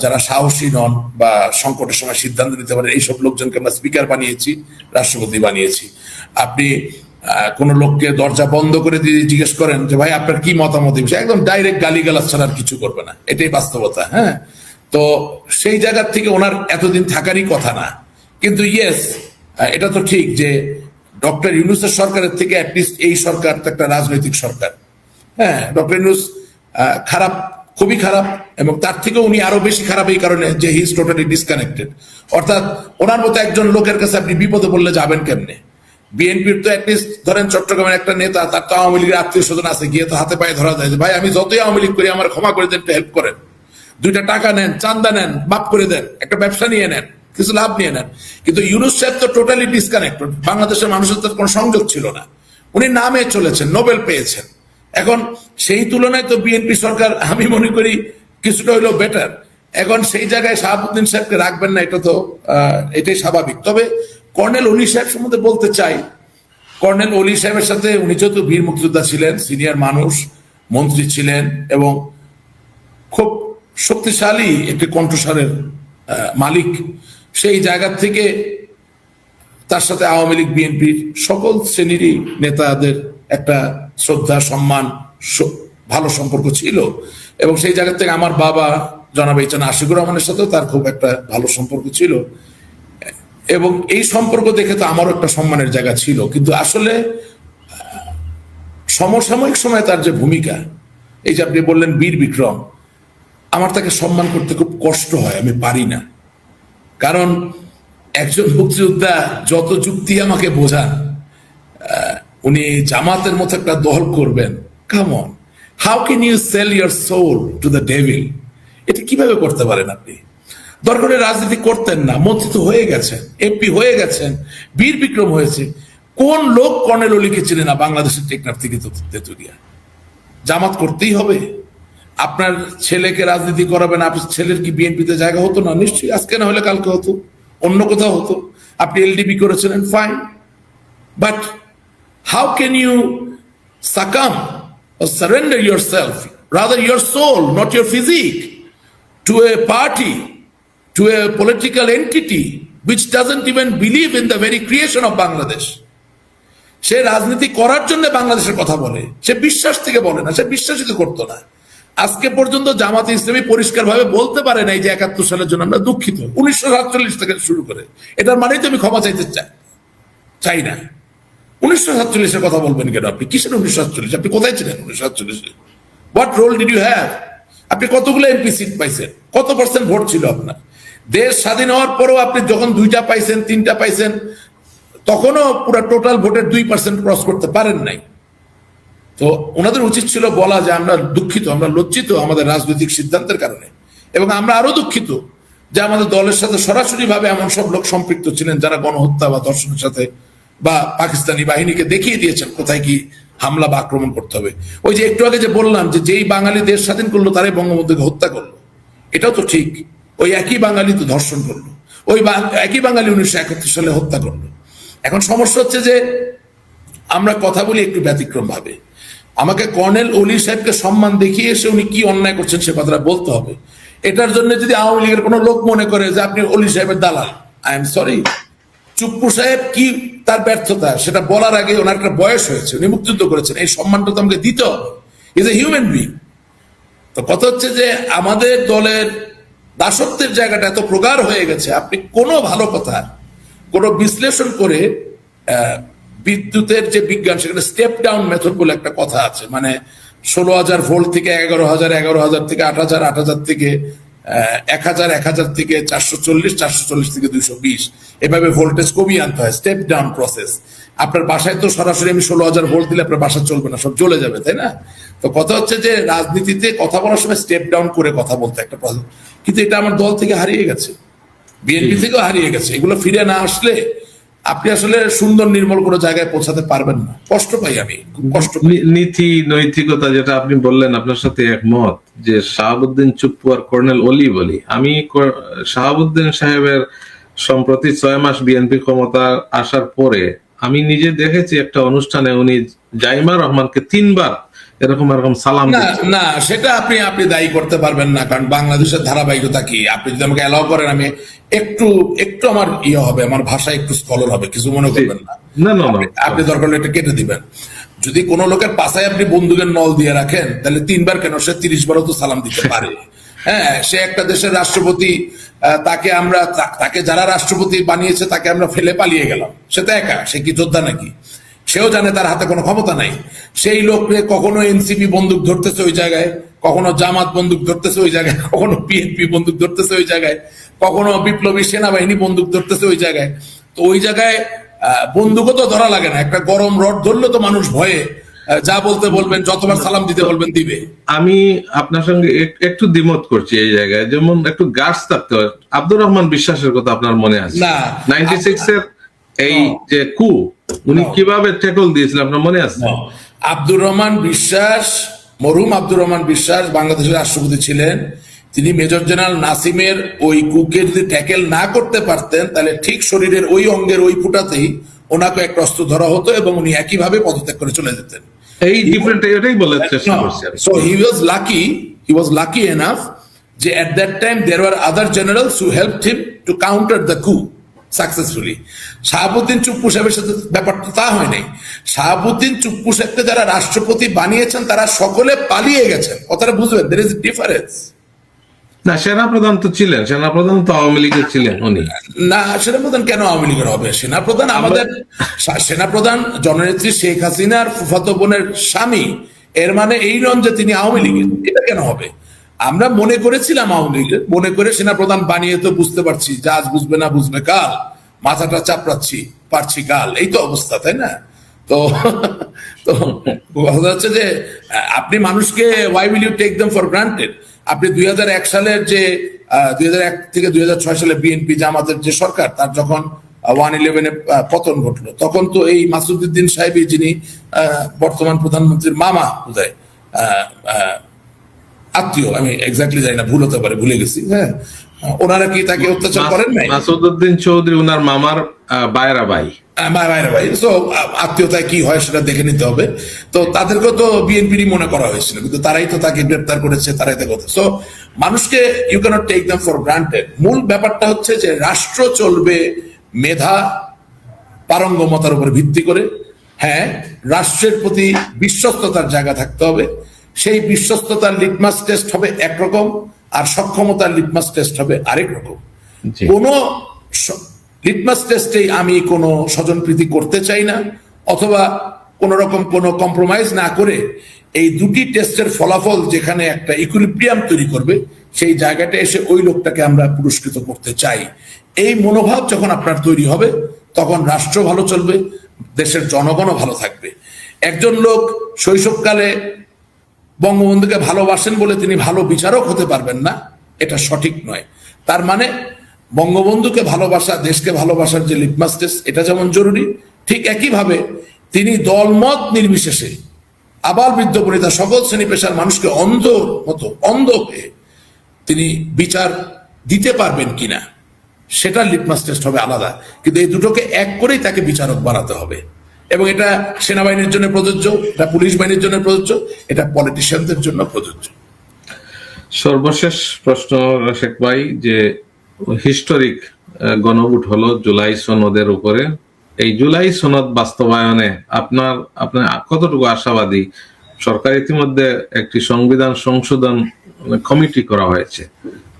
যারা সাহসী নন বা সংকটের সময় সিদ্ধান্ত নিতে পারেন, এইসব লোকজনকে আমরা স্পিকার বানিয়েছি, রাষ্ট্রপতি বানিয়েছি। আপনি কোন লোককে দরজা বন্ধ করে দিয়ে জিজ্ঞেস করেন যে ভাই আপনার কি মতামত, একদম ডাইরেক্ট গালিগালাজ ছাড়া আর কিছু করবে না, এটাই বাস্তবতা। হ্যাঁ, তো সেই জায়গা থেকে ওনার এতদিন থাকারই কথা না। কিন্তু ইয়েস, এটা তো ঠিক যে ডক্টর ইউনূসের সরকারের থেকে অ্যাটলিস্ট এই সরকার তো একটা রাজনৈতিক সরকার। হ্যাঁ, ডক্টর ইউনূস খারাপ, খুবই খারাপ, এবং তার থেকে উনি আরো বেশি খারাপ এই কারণে যে হি ইজ টোটালি ডিসকানেক্টেড। অর্থাৎ ওনার মতো একজন লোকের কাছে আপনি বিপদে বললে যাবেন কেমনে? বিএনপির তো অ্যাটলিস্ট ধরেন চট্টগ্রামের একটা নেতা, তার তো আওয়ামী লীগের আত্মীয় স্বজন আছে, গিয়ে তো হাতে পায়ে ধরা যায় যে ভাই আমি যতই আওয়ামী লীগ করি আমার ক্ষমা করে দেন, একটু হেল্প করেন, 2টা টাকা নেন, চান্দা নেন, মাফ করে দেন, একটা ব্যবসা নিয়ে নেন, কিছু লাভ নিয়ে নেন। কিন্তু ইউনূস সাহেব তো টোটালি ডিসকানেক্টেড, বাংলাদেশের মানুষের তো কোনো সংযোগ ছিল না। উনি নামে চলেছেন, নোবেল পেয়েছেন। এখন সেই তুলনায় তো বিএনপি সরকার আমি মনে করি কিছুটা হইলেও বেটার। এখন সেই জায়গায় শাহাবুদ্দিন সাহেবকে রাখবেন না, এটা তো এটাই স্বাভাবিক। তবে কর্নেল অলি সাহেব সম্বন্ধে বলতে চাই, কর্নেল অলি সাহেবের সাথে উনি যেহেতু বীর মুক্তিযোদ্ধা ছিলেন, সিনিয়র মানুষ, মন্ত্রী ছিলেন এবং খুব শক্তিশালী একটি কণ্ঠস্বরের মালিক, সেই জায়গা থেকে তার সাথে আওয়ামী লীগ বিএনপির সকল শ্রেণীরই নেতাদের একটা শ্রদ্ধা, সম্মান, ভালো সম্পর্ক ছিল। এবং সেই জায়গা থেকে আমার বাবা জনাব এইচ এন আশিকুর রহমানের সাথেও তার খুব একটা ভালো সম্পর্ক ছিল, এবং এই সম্পর্ক দেখে তো আমারও একটা সম্মানের জায়গা ছিল। কিন্তু আসলে সমসাময়িক সময় তার যে ভূমিকা, এই যে আপনি বললেন বীর বিক্রম, আমার তাকে সম্মান করতে খুব কষ্ট হয়, আমি পারি না। কারণ একজন মুক্তিযোদ্ধা যত যুক্তি আমাকে বোঝান, উনি জামাতের মতো একটা দল করবেন, come on, how can you sell your soul to the devil? এটা কিভাবে করতে পারেন আপনি? দরকার রাজনীতি করতেন না, মন্ত্রী তো হয়ে গেছেন, এমপি হয়ে গেছেন, বীর বিক্রম হয়েছে। কোন লোক কর্নেল অলিকে চিনে না বাংলাদেশের টেকনাফ থেকে তেতুলিয়া? জামাত করতেই হবে? আপনার ছেলেকে রাজনীতি করাবেন, আপনার ছেলের কি বিএনপিতে জায়গা হতো না? নিশ্চয়ই, আজকে না হলে কালকে হতো, অন্য কোথাও হতো। আপনি এলডিপি করেছিলেন, fine, but how can you succumb or surrender yourself, rather your soul, not your physique, to a party, to a political entity which doesn't even believe in the very creation of Bangladesh? সে রাজনীতি করার জন্য বাংলাদেশের কথা বলে, সে বিশ্বাস থেকে বলে না, সে বিশ্বাসিত করতো না। আজকে পর্যন্ত জামাত ইসলামী পরিষ্কারভাবে বলতে পারে নাই যে 71 সালের জন্য আমরা দুঃখিত, 1947 থেকে শুরু করে। এটার মানেই তো আমি ক্ষমা চাইতে চাই না। 1947-এর কথা বলবেন কেন আপনি? কিসের 1947? আপনি কোথায় ছিলেন 1947-এ? What role did you have? আপনি কতগুলো এমপি সিট পাইছেন? কত পার্সেন্ট ভোট ছিল আপনার? দেশ স্বাধীন হওয়ার পরেও আপনি যখন 2টা পাইছেন, 3টা পাইছেন, তখনও পুরো টোটাল ভোটের 2% ক্রস করতে পারেন নাই। তো ওনাদের উচিত ছিল বলা যে আমরা দুঃখিত, আমরা লজ্জিত আমাদের রাজনৈতিক সিদ্ধান্তের কারণে, এবং আমরা আরো দুঃখিত যে আমাদের দলের সাথে সরাসরি ভাবে এমন সব লোক সম্পৃক্ত ছিলেন যারা গণহত্যা বা ধর্ষণের সাথে বা পাকিস্তানি বাহিনীকে দেখিয়ে দিয়েছেন কোথায় কি হামলা বা আক্রমণ করতে হবে। ওই যে একটু আগে যে বললাম যে যেই বাঙালি দেশ স্বাধীন করলো তারাই বঙ্গবন্ধুকে হত্যা করলো, এটাও তো ঠিক। ওই একই বাঙালি তো ধর্ষণ করলো, ওই একই বাঙালি 1971 সালে হত্যা করলো। এখন সমস্যা হচ্ছে যে আমরা কথা বলি একটু ব্যতিক্রম ভাবে। আমাকে কর্নেল অলি সাহেবকে সম্মান দেখিয়ে এসে উনি কি অন্যায় করছেন সে কথাটা বলতে হবে। এটার জন্য যদি আওয়ামী লীগের কোনো লোক মনে করে যে আপনি অলি সাহেবের দালাল, আই এম সরি, চুপ্পু সাহেব কি তার ব্যর্থতা সেটা বলার আগে ওনার একটা বয়স হয়েছে, উনি মুক্তিযুদ্ধ করেছেন, এই সম্মানটা তো আমাকে দিতে হবে। Is a human being. তো কথা হচ্ছে যে আমাদের দলের দাসত্বের জায়গাটা এত প্রগাঢ় হয়ে গেছে, আপনি কোনো ভালো কথা কোনো বিশ্লেষণ করে বিদ্যুতের যে বিজ্ঞান সেখানে স্টেপ ডাউন মেথড বলে একটা কথা আছে, মানে 16,000 ভোল্ট থেকে 11,000, 11,000 থেকে 8,000, 8,000 থেকে 1,000, 1,000 থেকে 440, 440 থেকে 220, এভাবে ভোল্টেজ কমিয়ে আনতে হয়, স্টেপ ডাউন প্রসেস। আপনার বাসায় তো সরাসরি আমি 16,000 ভোল্ট দিলে আপনার বাসা চলবে না, সব জ্বলে যাবে, তাই না? তো কথা হচ্ছে যে রাজনীতিতে কথা বলার সময় স্টেপ ডাউন করে কথা বলতে একটা প্রসেস, কিন্তু এটা আমার দল থেকে হারিয়ে গেছে, বিএনপি থেকেও হারিয়ে গেছে। এগুলো ফিরে না আসলে আপনি আসলে সুন্দর নির্মল কোনো জায়গায় পৌঁছাতে পারবেন না। কষ্ট পাই আমি, খুব কষ্ট পাই। নীতি নৈতিকতা যেটা আপনি বললেন, আপনার সাথে একমত যে শাহাবুদ্দিন চুপ্পু আর কর্নেল অলি বলি। আমি শাহাবুদ্দিন সাহেবের সম্প্রতি 6 মাস বিএনপি ক্ষমতা আসার পরে আমি নিজে দেখেছি একটা অনুষ্ঠানে উনি জাইমা রহমানকে 3বার এরকম সালাম না না, সেটা আপনি দায়ী করতে পারবেন না, কারণ বাংলাদেশের ধারাবাহিকতা কি। আপনি যদি আমাকে অ্যালাউ করেন আমি একটু আমার হবে, আমার ভাষা একটু স্কলার হবে, কিছু মনে করবেন না। আপনি দরকার হলে এটা কেটে দিবেন। যদি কোনো লোকের পাশায় আপনি বন্দুকের নল দিয়ে রাখেন তাহলে 3বার কেন, সে 30 বারও তো সালাম দিতে পারে। হ্যাঁ, সে একটা দেশের রাষ্ট্রপতি, তাকে যারা রাষ্ট্রপতি বানিয়েছে তাকে আমরা ফেলে পালিয়ে গেলাম, সে তো একা, সে কি যোদ্ধা নাকি? সেও জানে তার হাতে কোনো ক্ষমতা নাই। সেই লোককে কখনো এনসিপি বন্দুক ধরতেছে ওই জায়গায়, কখনো জামাত বন্দুক ধরতেছে ওই জায়গায়, কখনো বিএনপি বন্দুক ধরতেছে ওই জায়গায়, কখনো বিপ্লবী সেনাবাহিনী বন্দুক ধরতেছে ওই জায়গায়। তো ওই জায়গায় বন্দুকও তো ধরা লাগে না, একটা গরম রড ধরলে তো মানুষ ভয়ে যা বলতে বলবেন, যতবার সালাম দিতে বলবেন দিবে। আমি আপনার সঙ্গে একটু দ্বিমত করছি এই জায়গায়, যেমন একটু গাছ থাকতে হয়। আব্দুর রহমান বিশ্বাসের কথা আপনার মনে আছে? না, 96-এর এই যে কু উনি কিভাবে ট্যাকল দিয়েছিলেন আপনার মনে আছে? আব্দুর রহমান বিশ্বাস, মরহুম আব্দুর রহমান বিশ্বাস বাংলাদেশের রাষ্ট্রপতি ছিলেন। তিনি মেজর জেনারেল নাসিমের ওই কুকে যদি ট্যাকেল না করতে পারতেন তাহলে ঠিক শরীরের ওই অঙ্গের ওই ফুটাতেই ওনাকে একটা অস্ত্র ধরা হতো এবং উনি একইভাবে পদত্যাগ করে চলে যেতেন। এই ডিফারেন্ট, এটাই বলার চেষ্টা করছি। So he was lucky enough যে at that time there were other generals who helped him to counter the coup successfully. Shahabuddin Chuppu সাহেবের সাথে ব্যাপারটা তা হয় নাই। শাহাবুদ্দিন চুপ্পু সাহেবকে যারা রাষ্ট্রপতি বানিয়েছেন তারা সকলে পালিয়ে গেছেন, কথাটা বুঝবেন, there is a difference. না, সেনাপ্রধান তো ছিলেন, সেনাপ্রধান তো আওয়ামী লীগের ছিলেন উনি। না, সেনাপ্রধান কেন আওয়ামী লীগের হবে? সেনাপ্রধান আমাদের সেনাপ্রধান জননেত্রী শেখ হাসিনার ফুফাতো বোনের স্বামী, এর মানে এই নন যে তিনি আওয়ামী লীগের, এটা কেন হবে? আমরা মনে করেছিলাম আওয়ামী লীগের, মনে করে সেনাপ্রধান বানিয়ে তো বুঝতে পারছি যে আজ বুঝবে না বুঝবে কাল, মাথাটা চাপড়াচ্ছি পারছি কাল, এই তো অবস্থা, তাই না? তো কথা হচ্ছে যে আপনি মানুষকে why will you take them for granted? আপনি 2001 সালের যে 2001 থেকে 2006 সালে বিএনপি জামাতের যে সরকার, তার যখন 111-এ পতন ঘটলো, তখন তো এই মাসুদউদ্দিন সাহেবই, যিনি বর্তমান প্রধানমন্ত্রীর মামা বোধহয় আত্মীয়, আমি এক্স্যাক্টলি জানি না, ভুল হতে পারে, ভুলে গেছি, হ্যাঁ, ওনারা কি তাকে অত্যাচার করেন নাই? মাসুদউদ্দিন চৌধুরী ওনার মামার বাইরা ভাই। বাইরে ভাই, সো আত্মীয়তায় কি হয় সেটা দেখে নিতে হবে। তো তাদেরকেও তো বিএনপিরই মনে করা হয়েছিল, কিন্তু তারাই তো তাকে গ্রেপ্তার করেছে, তারাই তো কথা। সো মানুষকে you can't take them for granted. মূল ব্যাপারটা হচ্ছে যে রাষ্ট্র চলবে মেধা পারঙ্গমতার উপর ভিত্তি করে। হ্যাঁ, রাষ্ট্রের প্রতি বিশ্বস্ততার জায়গা থাকতে হবে। সেই বিশ্বস্ততার লিটমাস টেস্ট হবে একরকম, আর সক্ষমতার লিটমাস টেস্ট হবে আরেক রকম। জি। কোনো লিটমাস টেস্টেই আমি কোনো স্বজনপ্রীতি করতে চাই না, অথবা কোন রকম কোনো কম্প্রোমাইজ না করে এই দুটি টেস্টের ফলাফল যেখানে একটা ইকুইলিব্রিয়াম তৈরি করবে, সেই জায়গাটা এসে ওই লোকটাকে আমরা পুরস্কৃত করতে চাই। এই মনোভাব যখন আপনার তৈরি হবে, তখন রাষ্ট্র ভালো চলবে, দেশের জনগণও ভালো থাকবে। একজন লোক শৈশবকালে বঙ্গবন্ধুকে ভালোবাসেন বলে তিনি ভালো বিচারক হতে পারবেন না, এটা সঠিক নয়। তার মানে বঙ্গবন্ধুকে ভালোবাসা, দেশকে ভালোবাসার যে লিটমাস টেস্ট, এটা যেমন জরুরি, ঠিক একইভাবে তিনি দলমত নির্বিশেষে আবার বৃদ্ধ বনিতা সকল শ্রেণী পেশার মানুষকে অন্ধ হয়ে তিনি বিচার দিতে পারবেন কিনা, সেটা লিটমাস টেস্ট হবে আলাদা। কিন্তু এই দুটোকে এক করেই তাকে বিচারক বানাতে হবে, এবং এটা সেনাবাহিনীর জন্য প্রযোজ্য, এটা পুলিশ বাহিনীর জন্য প্রযোজ্য, এটা পলিটিশিয়ানদের জন্য প্রযোজ্য। সর্বশেষ প্রশ্ন রাশেক ভাই, যে হিস্টোরিক গণভোট হলো জুলাই সনদের উপরে, এই জুলাই সনদ বাস্তবায়নে আপনার কতটুকু আশাবাদী? সরকার ইতিমধ্যে একটি সংবিধান সংশোধন কমিটি করা হয়েছে,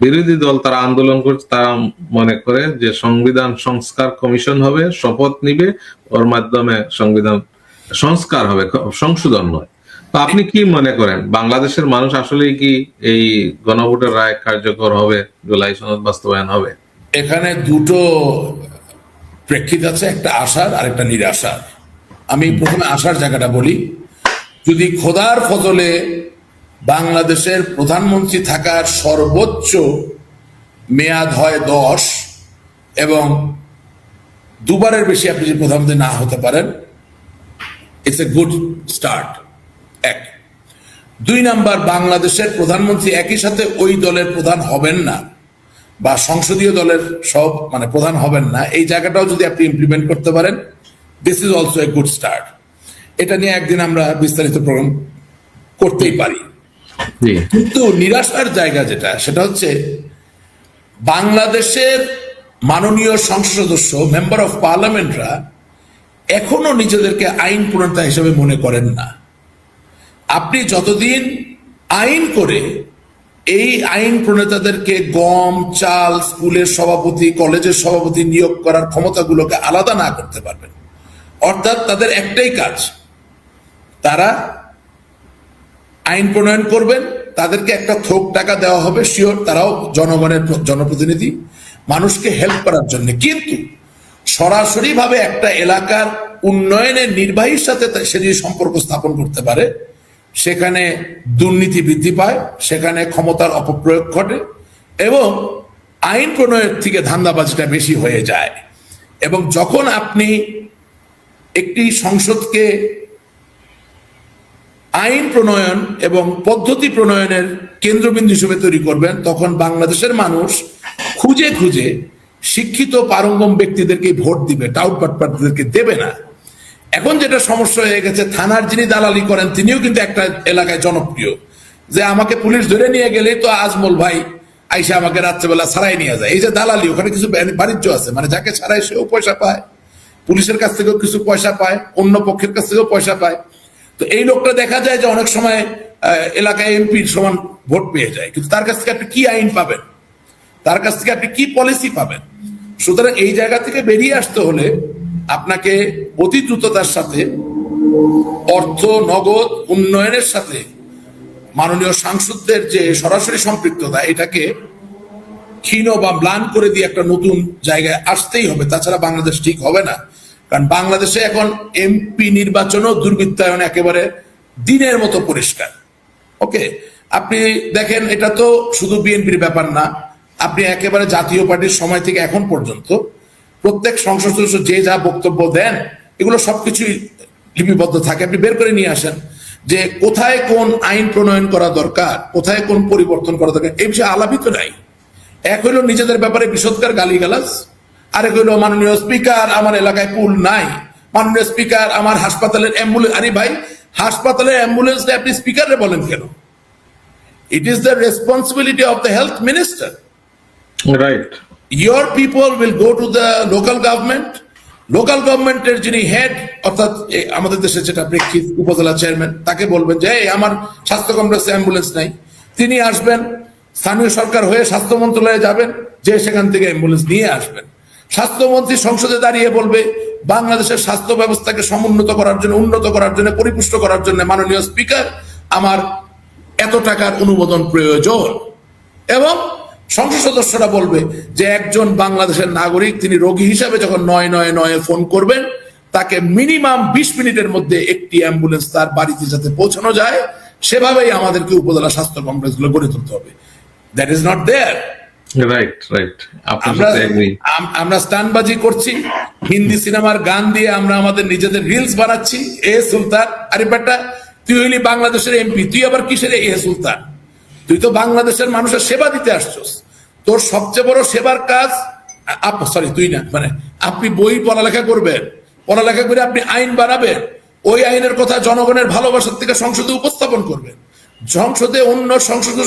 বিরোধী দল তারা আন্দোলন করছে, তারা মনে করে যে সংবিধান সংস্কার কমিশন হবে, শপথ নিবে, ওর মাধ্যমে সংবিধান সংস্কার হবে, সংশোধন নয়। তো আপনি কি মনে করেন, বাংলাদেশের মানুষ আসলেই কি এই গণভোটের রায় কার্যকর হবে, জুলাই সনদ বাস্তবায়ন হবে? এখানে দুটো প্রেক্ষিত আছে, একটা আশার আর একটা নিরাশার। আমি প্রথমে আশার জায়গাটা বলি। যদি খোদার ফজলে বাংলাদেশের প্রধানমন্ত্রী থাকার সর্বোচ্চ মেয়াদ হয় 10, এবং দুবারের বেশি আপনি যদি প্রধানমন্ত্রী না হতে পারেন, ইটস এ গুড স্টার্ট। এক। 2 নাম্বার, বাংলাদেশের প্রধানমন্ত্রী একই সাথে ওই দলের প্রধান হবেন না, বা সংসদীয় দলের সব প্রধান হবেন না, এই জায়গাটাও যদি আপনি ইমপ্লিমেন্ট করতে পারেন, this is also a good start. এটা নিয়ে একদিন আমরা বিস্তারিত প্রোগ্রাম করতেই পারি। কিন্তু নিরাশার জায়গা যেটা, সেটা হচ্ছে বাংলাদেশের মাননীয় সংসদ সদস্য, মেম্বার অফ পার্লামেন্টরা এখনো নিজেদেরকে আইন প্রণেতা হিসেবে মনে করেন না। আপনি যতদিন আইন করে এই আইন প্রণেতাদেরকে গম, চাল, স্কুলের সভাপতি, কলেজের সভাপতি নিয়োগ করার ক্ষমতাগুলোকে আলাদা না করতে পারবেন, অর্থাৎ তাদের একটাই কাজ, তারা আইন প্রণয়ন করবেন, তাদেরকে একটা থোক টাকা দেওয়া হবে, শিওর তারাও জনগণের জনপ্রতিনিধি, মানুষকে হেল্প করার জন্য। কিন্তু সরাসরি ভাবে একটা এলাকার উন্নয়নের নির্বাহীর সাথে সে যদি সম্পর্ক স্থাপন করতে পারে, সেখানে দুর্নীতি বৃদ্ধি পায়, সেখানে ক্ষমতার অপপ্রয়োগ ঘটে, এবং আইন প্রণয়ের থেকে ধান্দাবাজিটা বেশি হয়ে যায়। এবং যখন আপনি একটি সংসদকে আইন প্রণয়ন এবং পদ্ধতি প্রণয়নের কেন্দ্রবিন্দু হিসেবে তৈরি করবেন, তখন বাংলাদেশের মানুষ খুঁজে খুঁজে শিক্ষিত পারঙ্গম ব্যক্তিদেরকে ভোট দিবে, টাউট পাটপাটদেরকে দেবে না। এখন যেটা সমস্যা হয়ে গেছে, থানার যিনি দালালি করেন তিনিও কিন্তু একটা এলাকায় জনপ্রিয়, যে আমাকে পুলিশ ধরে নিয়ে গেলে তো আজমল ভাই আইসা আমাকে রাত্রেবেলা ছাড়াই নিয়ে যায়। এই যে দালালি, ওখানে কিছু বাণিজ্য আছে, যাকে ছাড়াই সেও পয়সা পায়, পুলিশের কাছ থেকেও কিছু পয়সা পায়, অন্য পক্ষের কাছ থেকেও পয়সা পায়। তো এই লোকটা দেখা যায় যে অনেক সময় এলাকায় এমপির সমান ভোট পেয়ে যায়, কিন্তু তার কাছ থেকে আপনি কি আইন পাবেন, তার কাছ থেকে আপনি কি পলিসি পাবেন? সুতরাং এই জায়গা থেকে বেরিয়ে আসতে হলে আপনাকে অতি দ্রুততার সাথে অর্থ, নগদ উন্নয়নের সাথে মাননীয় সাংসদদের যে সরাসরি সম্পৃক্ততা, এটাকে ক্ষীণ বা ম্লান করে দিয়ে একটা নতুন জায়গায় আসতেই হবে, তাছাড়া বাংলাদেশ ঠিক হবে না। কারণ বাংলাদেশে এখন এমপি নির্বাচন ও দুর্বৃত্তায়ন একেবারে দিনের মতো পরিষ্কার। ওকে, আপনি দেখেন, এটা তো শুধু বিএনপির ব্যাপার না, আপনি একেবারে জাতীয় পার্টির সময় থেকে এখন পর্যন্ত প্রত্যেক সংসদ সদস্য যে যা বক্তব্য দেন, এগুলো সবকিছুই লিপিবদ্ধ থাকে, আপনি বের করে নিয়ে আসেন যে কোথায় কোন আইন প্রণয়ন করা দরকার, কোথায় কোন পরিবর্তন করা দরকার, এই বিষয়ে আলাপিত নাই। এক হইলো নিজেদের ব্যাপারে বিষদকার গালিগালাজ, আরেক হইলো মাননীয় স্পিকার আমার এলাকায় পুল নাই, মাননীয় স্পিকার আমার হাসপাতালের অ্যাম্বুলেন্স। আরে ভাই, হাসপাতালের অ্যাম্বুলেন্স আপনি স্পিকারে বলেন কেন? It is the responsibility of the health minister. Right. Your people will go to the local government. Local গভর্নমেন্টের যিনি হেড, অর্থাৎ আমাদের দেশে যেটা প্রেক্ষিত উপজেলা চেয়ারম্যান, তাকে বলবেন যে এই আমার স্বাস্থ্য কমপ্লেক্সে অ্যাম্বুলেন্স নাই। তিনি আসবেন, স্থানীয় সরকার হয়ে স্বাস্থ্য মন্ত্রণালয়ে যাবেন, যে সেখান থেকে অ্যাম্বুলেন্স নিয়ে আসবেন। স্বাস্থ্যমন্ত্রী সংসদে দাঁড়িয়ে বলবে বাংলাদেশের স্বাস্থ্য ব্যবস্থাকে সমুন্নত করার জন্য, উন্নত করার জন্য, পরিপুষ্ট করার জন্য মাননীয় স্পিকার আমার এত টাকার অনুমোদন প্রয়োজন। এবং সংসদ সদস্যরা বলবে যে একজন বাংলাদেশের নাগরিক তিনি রোগী হিসাবে যখন 999 ফোন করবেন, তাকে মিনিমাম 20 মিনিটের মধ্যে একটি অ্যাম্বুলেন্স তার বাড়িতে যাতে পৌঁছানো যায়, সেভাবেই আমাদেরকে উপজেলা স্বাস্থ্য কমপ্লেক্স গুলো গড়ে তুলতে হবে। That is not there. Right, right, আপনার আমরা সাথে এগ্রি। আমরা স্টানবাজি করছি, হিন্দি সিনেমার গান দিয়ে আমরা আমাদের নিজেদের রিলস বানাচ্ছি। এ সুলতান, আরে বেটা তুই হইলি বাংলাদেশের এমপি, তুই আবার কিসের এ সুলতান? তুই তো বাংলাদেশের মানুষের সেবা দিতে আসছস। তোর সবচেয়ে বড় সেবার কাজ, সরি তুই না, মানে আপনি বই পড়ালেখা করবেন, পড়ালেখা করে আপনি আইন বানাবেন, ওই আইনের কথা জনগণের ভালোবাসার থেকে সংসদে উপস্থাপন করবেন। সংসদে অন্য সংসদ